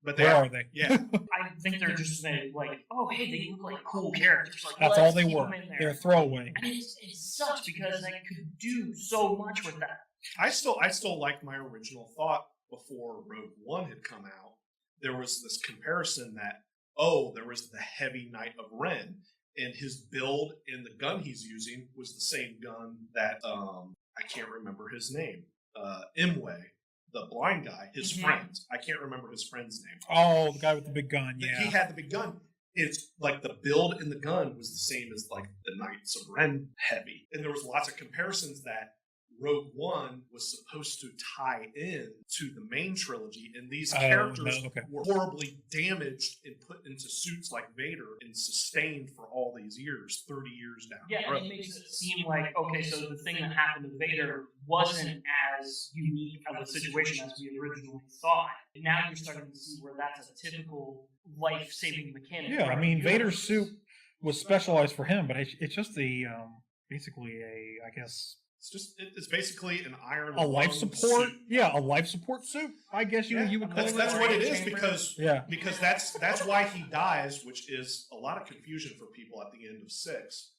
But where are they? Yeah. I think they're just like, oh, hey, they look like cool characters. Like, that's all they were. They're throwaway. And it sucks because they could do so much with that. I still liked my original thought before Rogue One had come out. There was this comparison that, there was the heavy Knight of Ren, and his build and the gun he's using was the same gun that I can't remember his name. Imwe. The blind guy, his friend. I can't remember his friend's name. Oh, the guy with the big gun, yeah. He had the big gun. It's like the build in the gun was the same as like the Knights of Ren heavy. And there was lots of comparisons that Rogue One was supposed to tie in to the main trilogy, and these characters were horribly damaged and put into suits like Vader and sustained for all these years, 30 years down the road. And it makes it seem like, okay, so the thing that happened to Vader wasn't as unique of a situation as we originally thought. And now you're starting to see where that's a typical life-saving mechanic. Yeah, I mean, Vader's suit was specialized for him, but it's just basically I guess It's basically an iron a life lung support. suit. Yeah, a life support suit. I guess you would call it. That's what it is Chamber. because that's why he dies, which is a lot of confusion for people at the end of 6.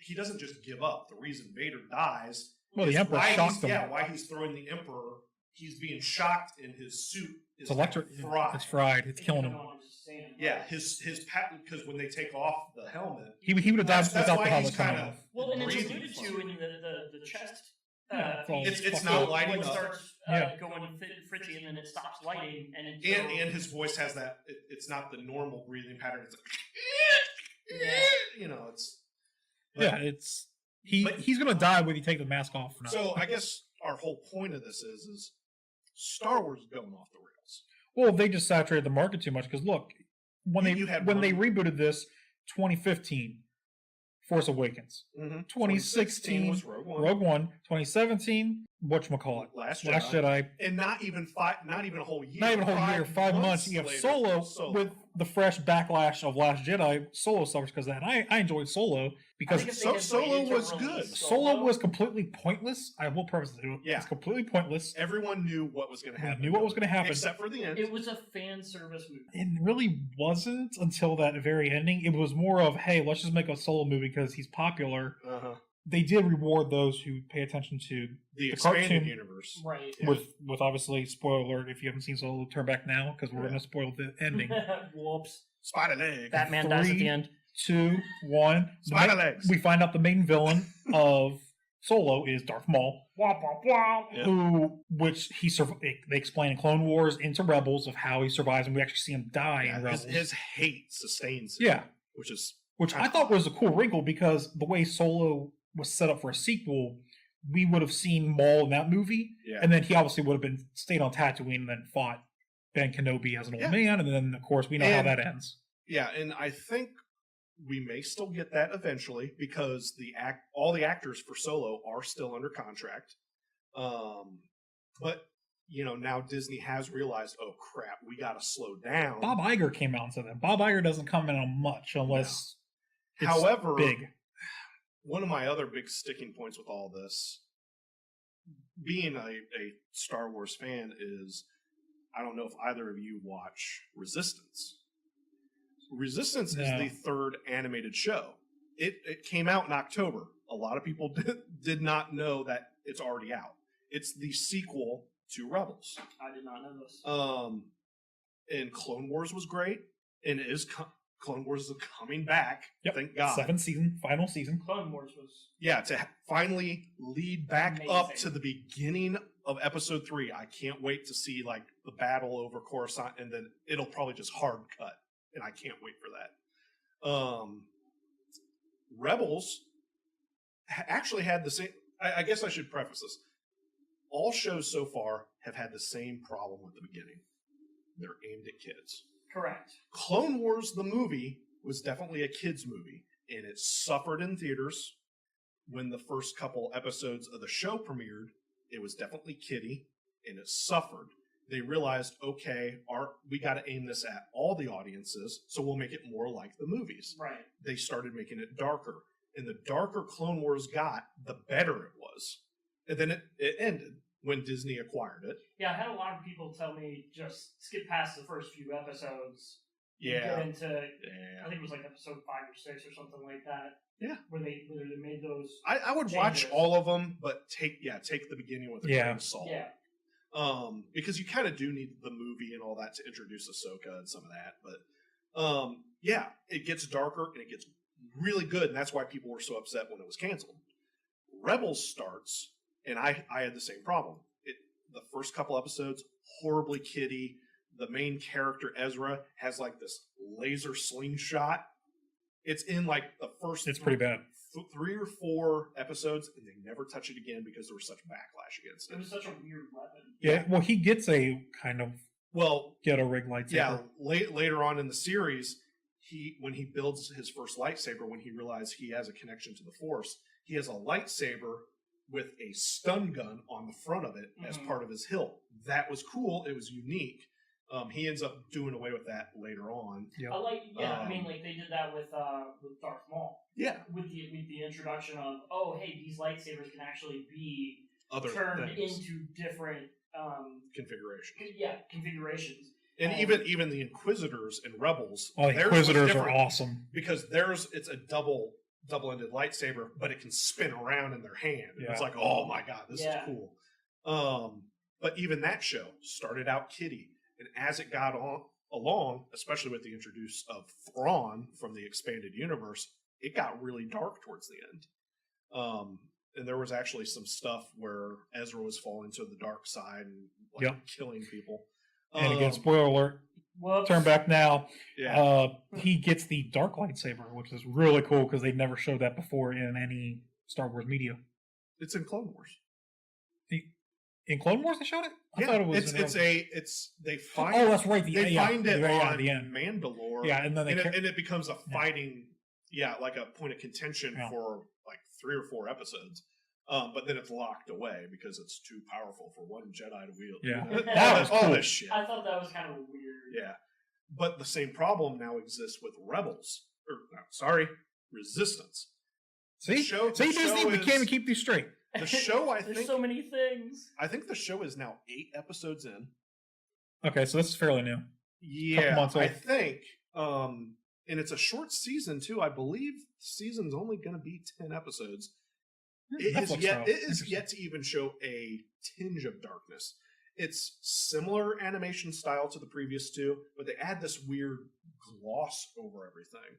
He doesn't just give up. The reason Vader dies, Well, the is Emperor why shocked he's, him. yeah, why he's throwing the Emperor. He's being shocked, and his suit is It's electric. fried. It's fried. It's killing him. Yeah, his patent, because when they take off the helmet, He would have died That's without why the helmet he's coming kinda- off. Well, and it's breathing alluded to fine. in the chest. Yeah, it's all It's fucked not up. lighting when it up. starts Yeah. going fritzy, and then it stops lighting, and and his voice has that. It's not the normal breathing pattern. It's like, it's. Yeah, it's he's gonna die when you take the mask off. Now. So I guess our whole point of this is Star Wars is going off the rails. Well, they just saturated the market too much because look, when You had they one- rebooted this, 2015, Force Awakens, 2016 was Rogue One. Rogue One, 2017, whatchamacallit, Last Last Jedi. Jedi. And not even a whole year. Not even a whole year, 5 months. You have later, Solo with the fresh backlash of Last Jedi. Solo suffers because of that. And I enjoyed Solo because Solo was good. Solo was completely pointless. I will preface it. Yeah. It's completely pointless. Everyone knew what was going to happen. Knew what was going to happen. Except for the end. It was a fan service movie. It really wasn't until that very ending. It was more of, hey, let's just make a Solo movie because he's popular. Uh-huh. They did reward those who pay attention to The cartoon. expanded universe. Right. Yeah. with obviously, spoiler alert, if you haven't seen Solo, turn back now because we're Yeah. going to spoil the ending. Whoops. Spider leg. Batman dies at 3, the end. 2, 1. Spider legs. We find out the main villain of Solo is Darth Maul, Womp, womp, womp. Yeah. which they explain in Clone Wars into Rebels of how he survives, and we actually see him die Yeah, in Rebels. his hate sustains him. Yeah. Which I thought was a cool wrinkle because the way Solo was set up for a sequel, we would have seen Maul in that movie, Yeah. and then he obviously would have stayed on Tatooine and then fought Ben Kenobi as an old Yeah. man, and then of course we know how And- that ends. Yeah, and I think we may still get that eventually because all the actors for Solo are still under contract. But now Disney has realized, oh crap, we got to slow down. Bob Iger came out and said that. Bob Iger doesn't come in on much unless it's However, big. One of my other big sticking points with all this, being a Star Wars fan, is I don't know if either of you watch Resistance. Resistance is No. the 3rd animated show. It came out in October. A lot of people did not know that it's already out. It's the sequel to Rebels. I did not know this. And Clone Wars was great, and Clone Wars is coming back. Yep. Thank God. 7th season, final season. Clone Wars was Yeah, to finally lead back up Amazing. to the beginning of Episode 3. I can't wait to see the battle over Coruscant, and then it'll probably just hard cut, and I can't wait for that. Rebels actually had the same. I guess I should preface this. All shows so far have had the same problem with the beginning. They're aimed at kids. correct. Clone Wars, the movie, was definitely a kids' movie, and it suffered in theaters when the first couple episodes of the show premiered. It was definitely kiddie, and it suffered. They realized, okay, we got to aim this at all the audiences, so we'll make it more like the movies. Right. They started making it darker, and the darker Clone Wars got, the better it was. And then it ended when Disney acquired it. Yeah, I had a lot of people tell me just skip past the first few episodes. And Yeah. get into, Yeah. I think it was like episode 5 or 6 or something like that. Yeah. Where they made those. I would watch changes. all of them, but take the beginning with a grain of salt. Yeah. Because you kind of do need the movie and all that to introduce Ahsoka and some of that. But yeah, it gets darker and it gets really good, and that's why people were so upset when it was canceled. Rebels starts, and I had the same problem. The first couple episodes, horribly kiddie. The main character, Ezra, has like this laser slingshot. It's in like the first It's pretty bad. 3 or 4 episodes, and they never touch it again because there was such backlash against It it. was such a weird weapon. Yeah, well, he gets a kind of Well, ghetto rig lightsaber. yeah, later on in the series, when he builds his first lightsaber, when he realizes he has a connection to the Force, he has a lightsaber with a stun gun on the front of it as Mhm. part of his hilt. That was cool. It was unique. He ends up doing away with that later on. Yep. I mean, like they did that with Darth Maul. Yeah, With the introduction of, hey, these lightsabers can actually be other turned things. into different Configuration. configurations. And even the Inquisitors and Rebels. Oh, the theirs was Inquisitors are different awesome. because it's a double-ended lightsaber, but it can spin around in their hand. And it's Yeah. like, oh my god, this is cool. But even that show started out kiddie, and as it got along, especially with the introduce of Thrawn from the expanded universe, it got really dark towards the end. And there was actually some stuff where Ezra was falling to the dark side and killing people. And again, spoiler alert, Whoops. turn back now. Yeah. He gets the dark lightsaber, which is really cool because they never showed that before in any Star Wars media. It's in Clone Wars. In Clone Wars, they showed it. I thought it was. They find. Oh, that's right. They find it on the end. Mandalore. Yeah, and then it becomes a fighting. Yeah, like a point of contention for like 3 or 4 episodes. But then it's locked away because it's too powerful for one Jedi to wield. Yeah, that was all cool. this shit. I thought that was kind of weird. Yeah, but the same problem now exists with Rebels. Resistance. See, the Disney, we can't even keep these straight. The show, I There's think, so many things. I think the show is now 8 episodes in. Okay, so this is fairly new. Yeah, months old. I think. And it's a short season too. I believe the season's only going to be 10 episodes. It is yet to even show a tinge of darkness. It's similar animation style to the previous 2, but they add this weird gloss over everything.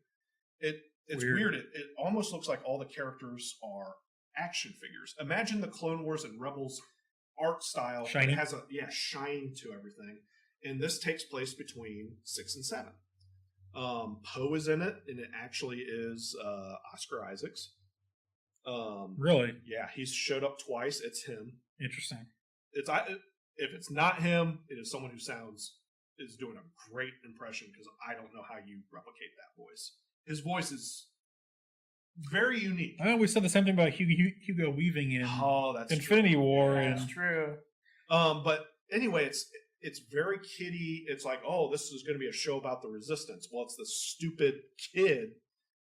It's weird. It almost looks like all the characters are action figures. Imagine the Clone Wars and Rebels art style. Shiny. It has a shine to everything. And this takes place between 6 and 7. Poe is in it, and it actually is Oscar Isaacs. Really? Yeah, he's showed up twice. It's him. Interesting. If it's not him, it is someone who is doing a great impression because I don't know how you replicate that voice. His voice is very unique. I know we said the same thing about Hugo Weaving in That's Infinity true. War. That's and true. But anyway, it's very kiddie. It's like, this is going to be a show about the Resistance. Well, it's this stupid kid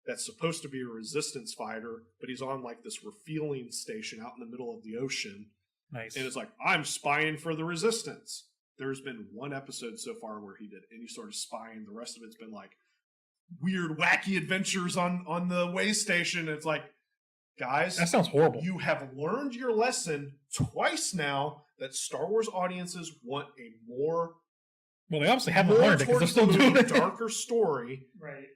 that's supposed to be a Resistance fighter, but he's on like this refueling station out in the middle of the ocean. Nice. And it's like, I'm spying for the Resistance. There's been 1 episode so far where he did any sort of spying. The rest of it's been like weird, wacky adventures on the way station. It's like, guys, that sounds horrible. You have learned your lesson twice now that Star Wars audiences want a more Well, they obviously haven't learned it because they're still doing it. Darker story. Right.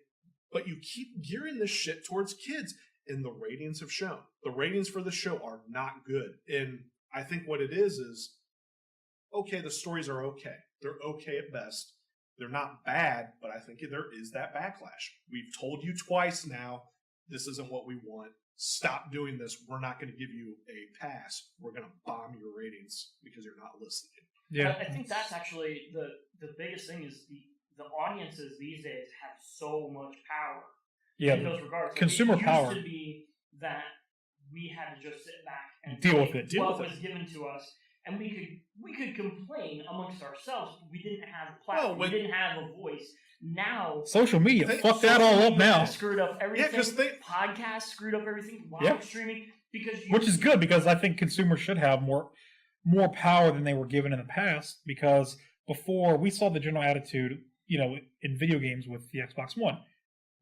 But you keep gearing this shit towards kids, and the ratings have shown. The ratings for the show are not good. And I think what it is, okay, the stories are okay. They're okay at best. They're not bad, but I think there is that backlash. We've told you twice now, this isn't what we want. Stop doing this. We're not going to give you a pass. We're going to bomb your ratings because you're not listening. Yeah, I think that's actually the biggest thing is the audiences these days have so much power. Yeah, in those regards. consumer power. It used to be that we had to just sit back and Deal with take it. what was given to us, and we could complain amongst ourselves. We didn't have a platform. We didn't have a voice. Now social media fuck that all up now. Screwed up everything. Yeah, because podcasts screwed up everything. Live streaming which is good because I think consumers should have more power than they were given in the past. Because before we saw the general attitude, in video games with the Xbox One.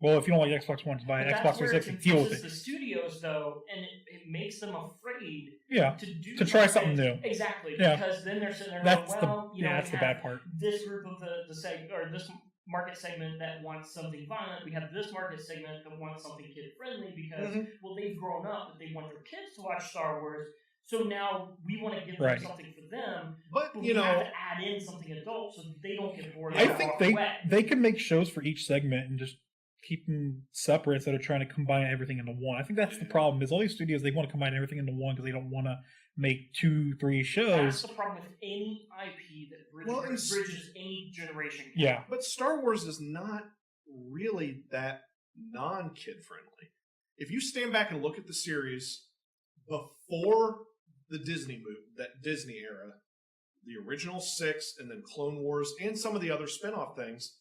Well, if you don't like Xbox One, buy an Xbox 360. Deal with it. The studios though, and it makes them afraid. Yeah. To try something new. Exactly. Yeah. Because then they're sitting there That's going, that's the bad part. This group of this market segment that wants something violent. We have this market segment that wants something kid friendly because they've grown up, but they want their kids to watch Star Wars. So now we want to give them something for them, but we have to add in something adult so they don't get bored. I think they can make shows for each segment and just keep them separate instead of trying to combine everything into one. I think that's the problem. Is all these studios, they want to combine everything into one because they don't want to make 2-3 shows. That's the problem with any IP that bridges any generation. Yeah, but Star Wars is not really that non-kid friendly. If you stand back and look at the series before the Disney era, the original 6 and then Clone Wars and some of the other spin-off things,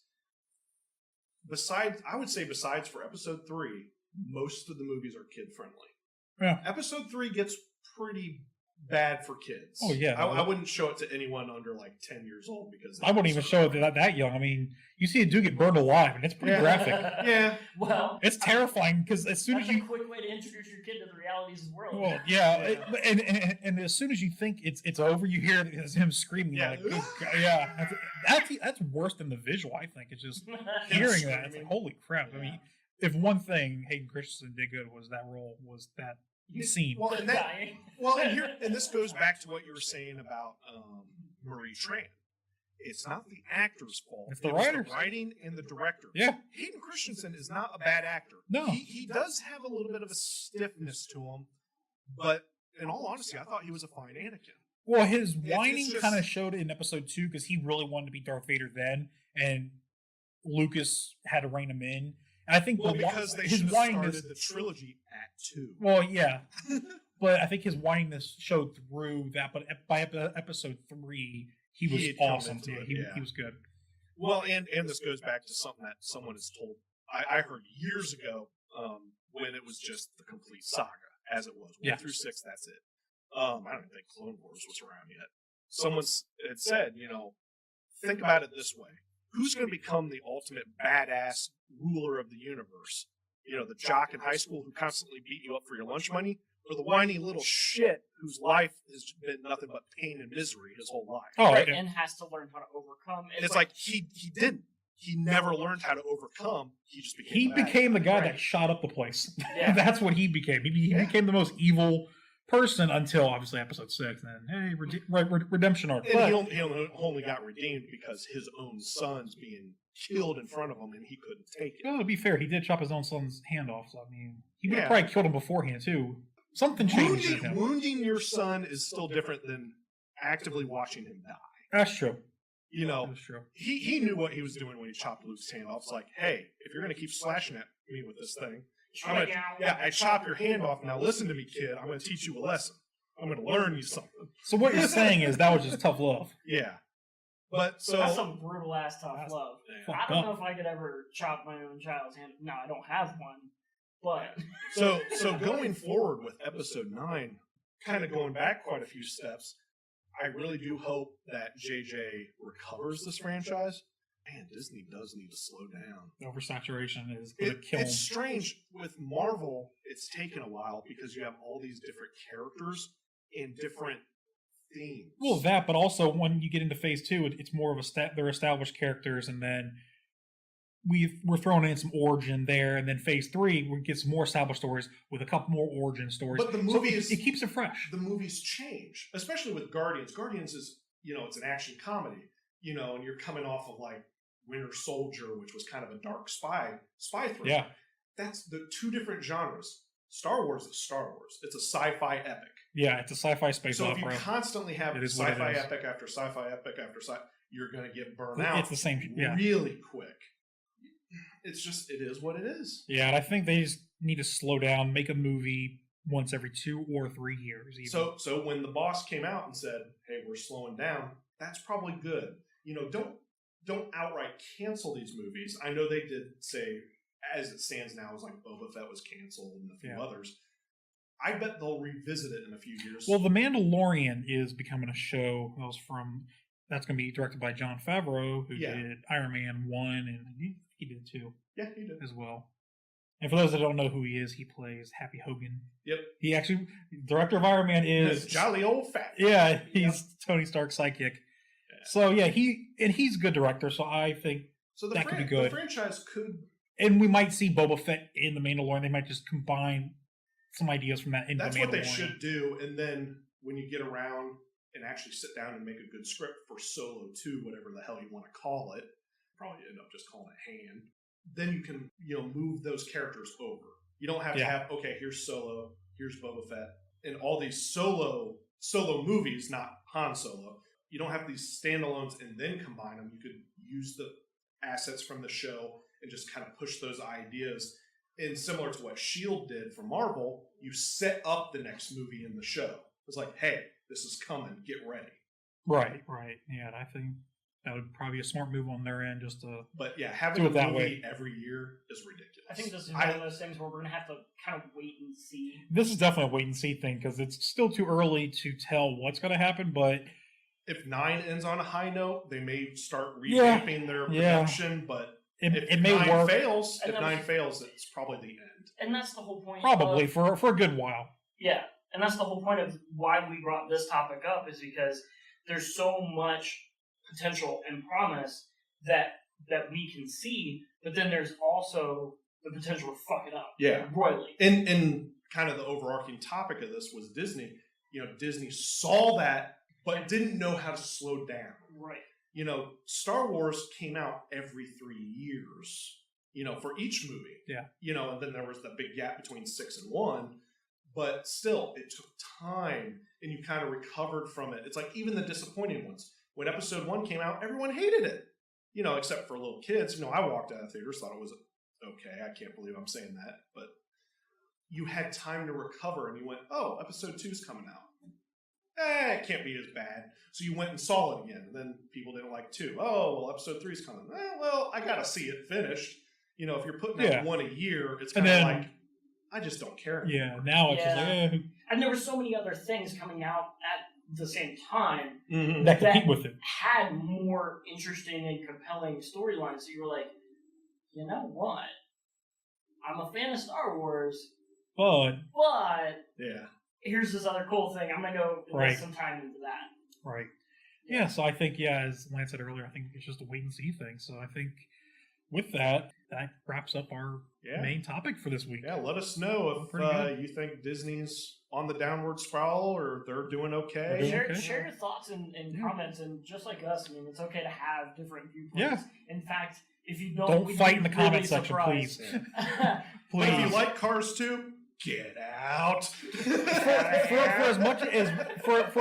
I would say besides for episode 3, most of the movies are kid-friendly. Yeah. Episode 3 gets pretty bad for kids. Oh, yeah. I wouldn't show it to anyone under like 10 years old because I wouldn't even show it that young. I mean, you see a dude get burned alive, and it's pretty graphic. Yeah. Well, It's terrifying because as soon as that's you a quick way to introduce your kid to the realities of the world. well, yeah, and as soon as you think it's over, you hear him screaming. Yeah. Like, "Good God," yeah, that's worse than the visual. I think it's just hearing that. It's like, holy crap! I mean, if one thing Hayden Christensen did good was that role was that scene. Well, and this goes back to what you were saying about Marie Tran. It's not the actor's fault. It's the It was writers. the writing and the director. Yeah. Hayden Christensen is not a bad actor. No. He does have a little bit of a stiffness to him, but in all honesty, I thought he was a fine Anakin. Well, his It's whining just- kind of showed in episode 2 because he really wanted to be Darth Vader then, and Lucas had to rein him in. And I think Well, because they his should have whininess. started the trilogy at 2. Well, yeah, but I think his whininess showed through that. But by episode 3, he was had come awesome. into Yeah, it, he yeah. was good. Well, and this goes back to something that someone has told. I heard years ago when it was just the complete saga, as it was 1 Yeah. through 6. That's it. I don't even think Clone Wars was around yet. Someone had said, think about it this way: who's going to become the ultimate badass ruler of the universe? The jock in high school who constantly beat you up for your lunch money, or the whiny little shit whose life has been nothing but pain and misery his whole life? Oh, Right, yeah. and has to learn how to overcome. It's like he didn't. He never learned how to overcome. He just became. He a bad became the guy Right. that shot up the place. Yeah. That's what he became. He Yeah. became the most evil person until obviously episode 6. And then hey, redemption arc. And But- he only got redeemed because his own son's being killed in front of him, and he couldn't take it. well, to be fair, he did chop his own son's hand off. So I mean, he would have Yeah. probably killed him beforehand too. Something changed with him. Wounding your son is still different than actively watching him die. That's true. Know, That's true. he knew what he was doing when he chopped Luke's hand off. It's like, hey, if you're going to keep slashing at me with this thing, I chop your hand off. Now listen to me, kid. I'm going to teach you a lesson. I'm going to learn you something. So what you're saying is that was just tough love. Yeah. But so that's some brutal ass tough That's love. Yeah. I don't know if I could ever chop my own child's hand. No, I don't have one. But So going forward with episode 9, kind of going back quite a few steps, I really do hope that JJ recovers this franchise. Man, Disney does need to slow down. Oversaturation is going to kill him. It's strange with Marvel. It's taken a while because you have all these different characters and different themes. Well, that, but also when you get into phase 2, it's more of they're established characters, and then we're throwing in some origin there, and then phase 3 we get some more established stories with a couple more origin stories. But the So movie it keeps it fresh. the movies change, especially with Guardians. Guardians is, it's an action comedy, and you're coming off of like Winter Soldier, which was kind of a dark spy thriller. Yeah, That's the two different genres. Star Wars is Star Wars. It's a sci-fi epic. yeah, it's a sci-fi space So if you opera. constantly have It is what it sci-fi is. epic after sci-fi epic after sci-fi, you're going to get burned out It's the same. Yeah, really quick. It is what it is. yeah, and I think they just need to slow down, make a movie once every 2 or 3 years. Even. So when the boss came out and said, "Hey, we're slowing down," that's probably good. Don't outright cancel these movies. I know they did say, as it stands now, is like Boba Fett was canceled and a few others. I bet they'll revisit it in a few years. Well, The Mandalorian is becoming a show. That's going to be directed by Jon Favreau, who Yeah. did Iron Man 1, and he did 2 yeah, he did. as well. And for those that don't know who he is, he plays Happy Hogan. Yep. He actually, director of Iron Man is Jolly old fat. Yeah, he's Tony Stark's sidekick. Yeah. So yeah, he's a good director. So I think, So that could be good. The franchise could. and we might see Boba Fett in the Mandalorian. They might just combine some ideas from that into That's the what they Mandalorian. should do. And then when you get around and actually sit down and make a good script for Solo 2, whatever the hell you want to call it, probably end up just calling it Han. Then you can, move those characters over. You don't have to have, okay, here's Solo, here's Boba Fett, and all these solo movies, not Han Solo. You don't have these standalones and then combine them. You could use the assets from the show and just kind of push those ideas. And similar to what S.H.I.E.L.D. did for Marvel, you set up the next movie in the show. It's like, hey, this is coming, get ready. Right. Yeah, and I think that would probably be a smart move on their end, just to But yeah, having Do a it that movie way. every year is ridiculous. I think this is one of those things where we're gonna have to kind of wait and see. This is definitely a wait and see thing because it's still too early to tell what's going to happen. But if 9 ends on a high note, they may start Yeah. revamping their Yeah. production. But it, if it may 9 work fails, And if that 9 was- fails, it's probably the end. And that's the whole point. probably of, for a good while. Yeah, and that's the whole point of why we brought this topic up is because there's so much potential and promise that we can see, but then there's also the potential to fuck it up Yeah. royally. And kind of the overarching topic of this was Disney. Disney saw that, but didn't know how to slow down. Right. Star Wars came out every 3 years, for each movie. Yeah. And then there was the big gap between 6 and 1. But still, it took time, and you kind of recovered from it. It's like even the disappointing ones. When episode 1 came out, everyone hated it, except for little kids. I walked out of theaters, thought it was okay. I can't believe I'm saying that. But you had time to recover, and you went, oh, episode 2's coming out. It can't be as bad. So you went and saw it again, and then people didn't like 2. Oh, well, episode 3's coming. Well, I got to see it finished. If you're putting out one a year, it's kind of like, I just don't care anymore. Yeah, now it's just like, And there were so many other things coming out at the same time that compete with it. had more interesting and compelling storylines. So you were like, you know what? I'm a fan of Star Wars, But Yeah. here's this other cool thing. I'm going to go Right. invest some time into that. right. Yeah, so I think, as Lance said earlier, I think it's just a wait and see thing. So I think with that wraps up our main topic for this week. Yeah, let us know Pretty if good. you think Disney's on the downward spiral or they're doing okay. They're doing Share your thoughts and comments, and just like us, it's okay to have different viewpoints. Yeah. In fact, if you don't, Don't we'd fight be in the really comment section, surprised. please. But Please. if you like Cars 2, get out. for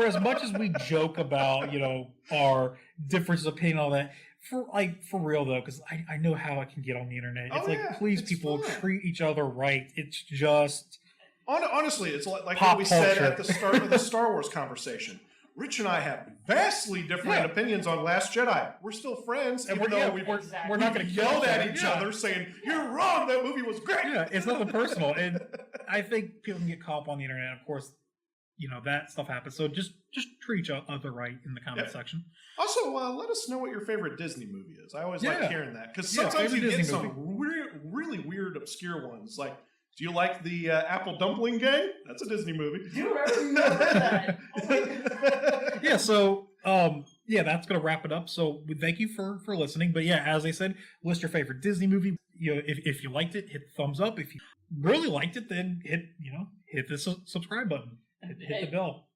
as much as we joke about our differences of opinion and all that, for real though, because I know how it can get on the internet. It's please, it's people, fine. treat each other right. It's just Honestly, it's like Pop what we said culture. at the start of the Star Wars conversation. Rich and I have vastly different opinions on Last Jedi. We're still friends, and even though we're not going to yelled at each other saying, "You're wrong. That movie was great." Yeah, it's nothing personal, and I think people can get caught up on the internet. Of course, that stuff happens. So just treat each other right in the comment section. Also, let us know what your favorite Disney movie is. I always like hearing that because Yeah, sometimes you favorite get Disney some really weird, obscure ones. Like, do you like the Apple Dumpling Gang? That's a Disney movie. Dude, I remember that. Oh my God. Yeah, so that's gonna wrap it up. So we thank you for listening. But yeah, as I said, list your favorite Disney movie. If you liked it, hit the thumbs up. If you really liked it, then hit the subscribe button. Hit the bell.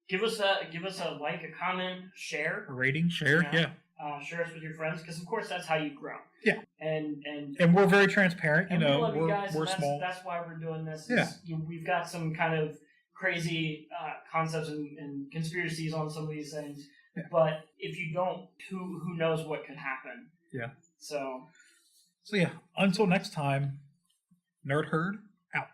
Give us a like, a comment, share. A rating, share, yeah. Share us with your friends, because of course that's how you grow. Yeah. And we're very transparent. we love you guys. We're and small. That's why we're doing this. Yeah. We've got some kind of crazy concepts and conspiracies on some of these things. Yeah. But if you don't, who knows what could happen? Yeah. So yeah. Until next time, N3rd out.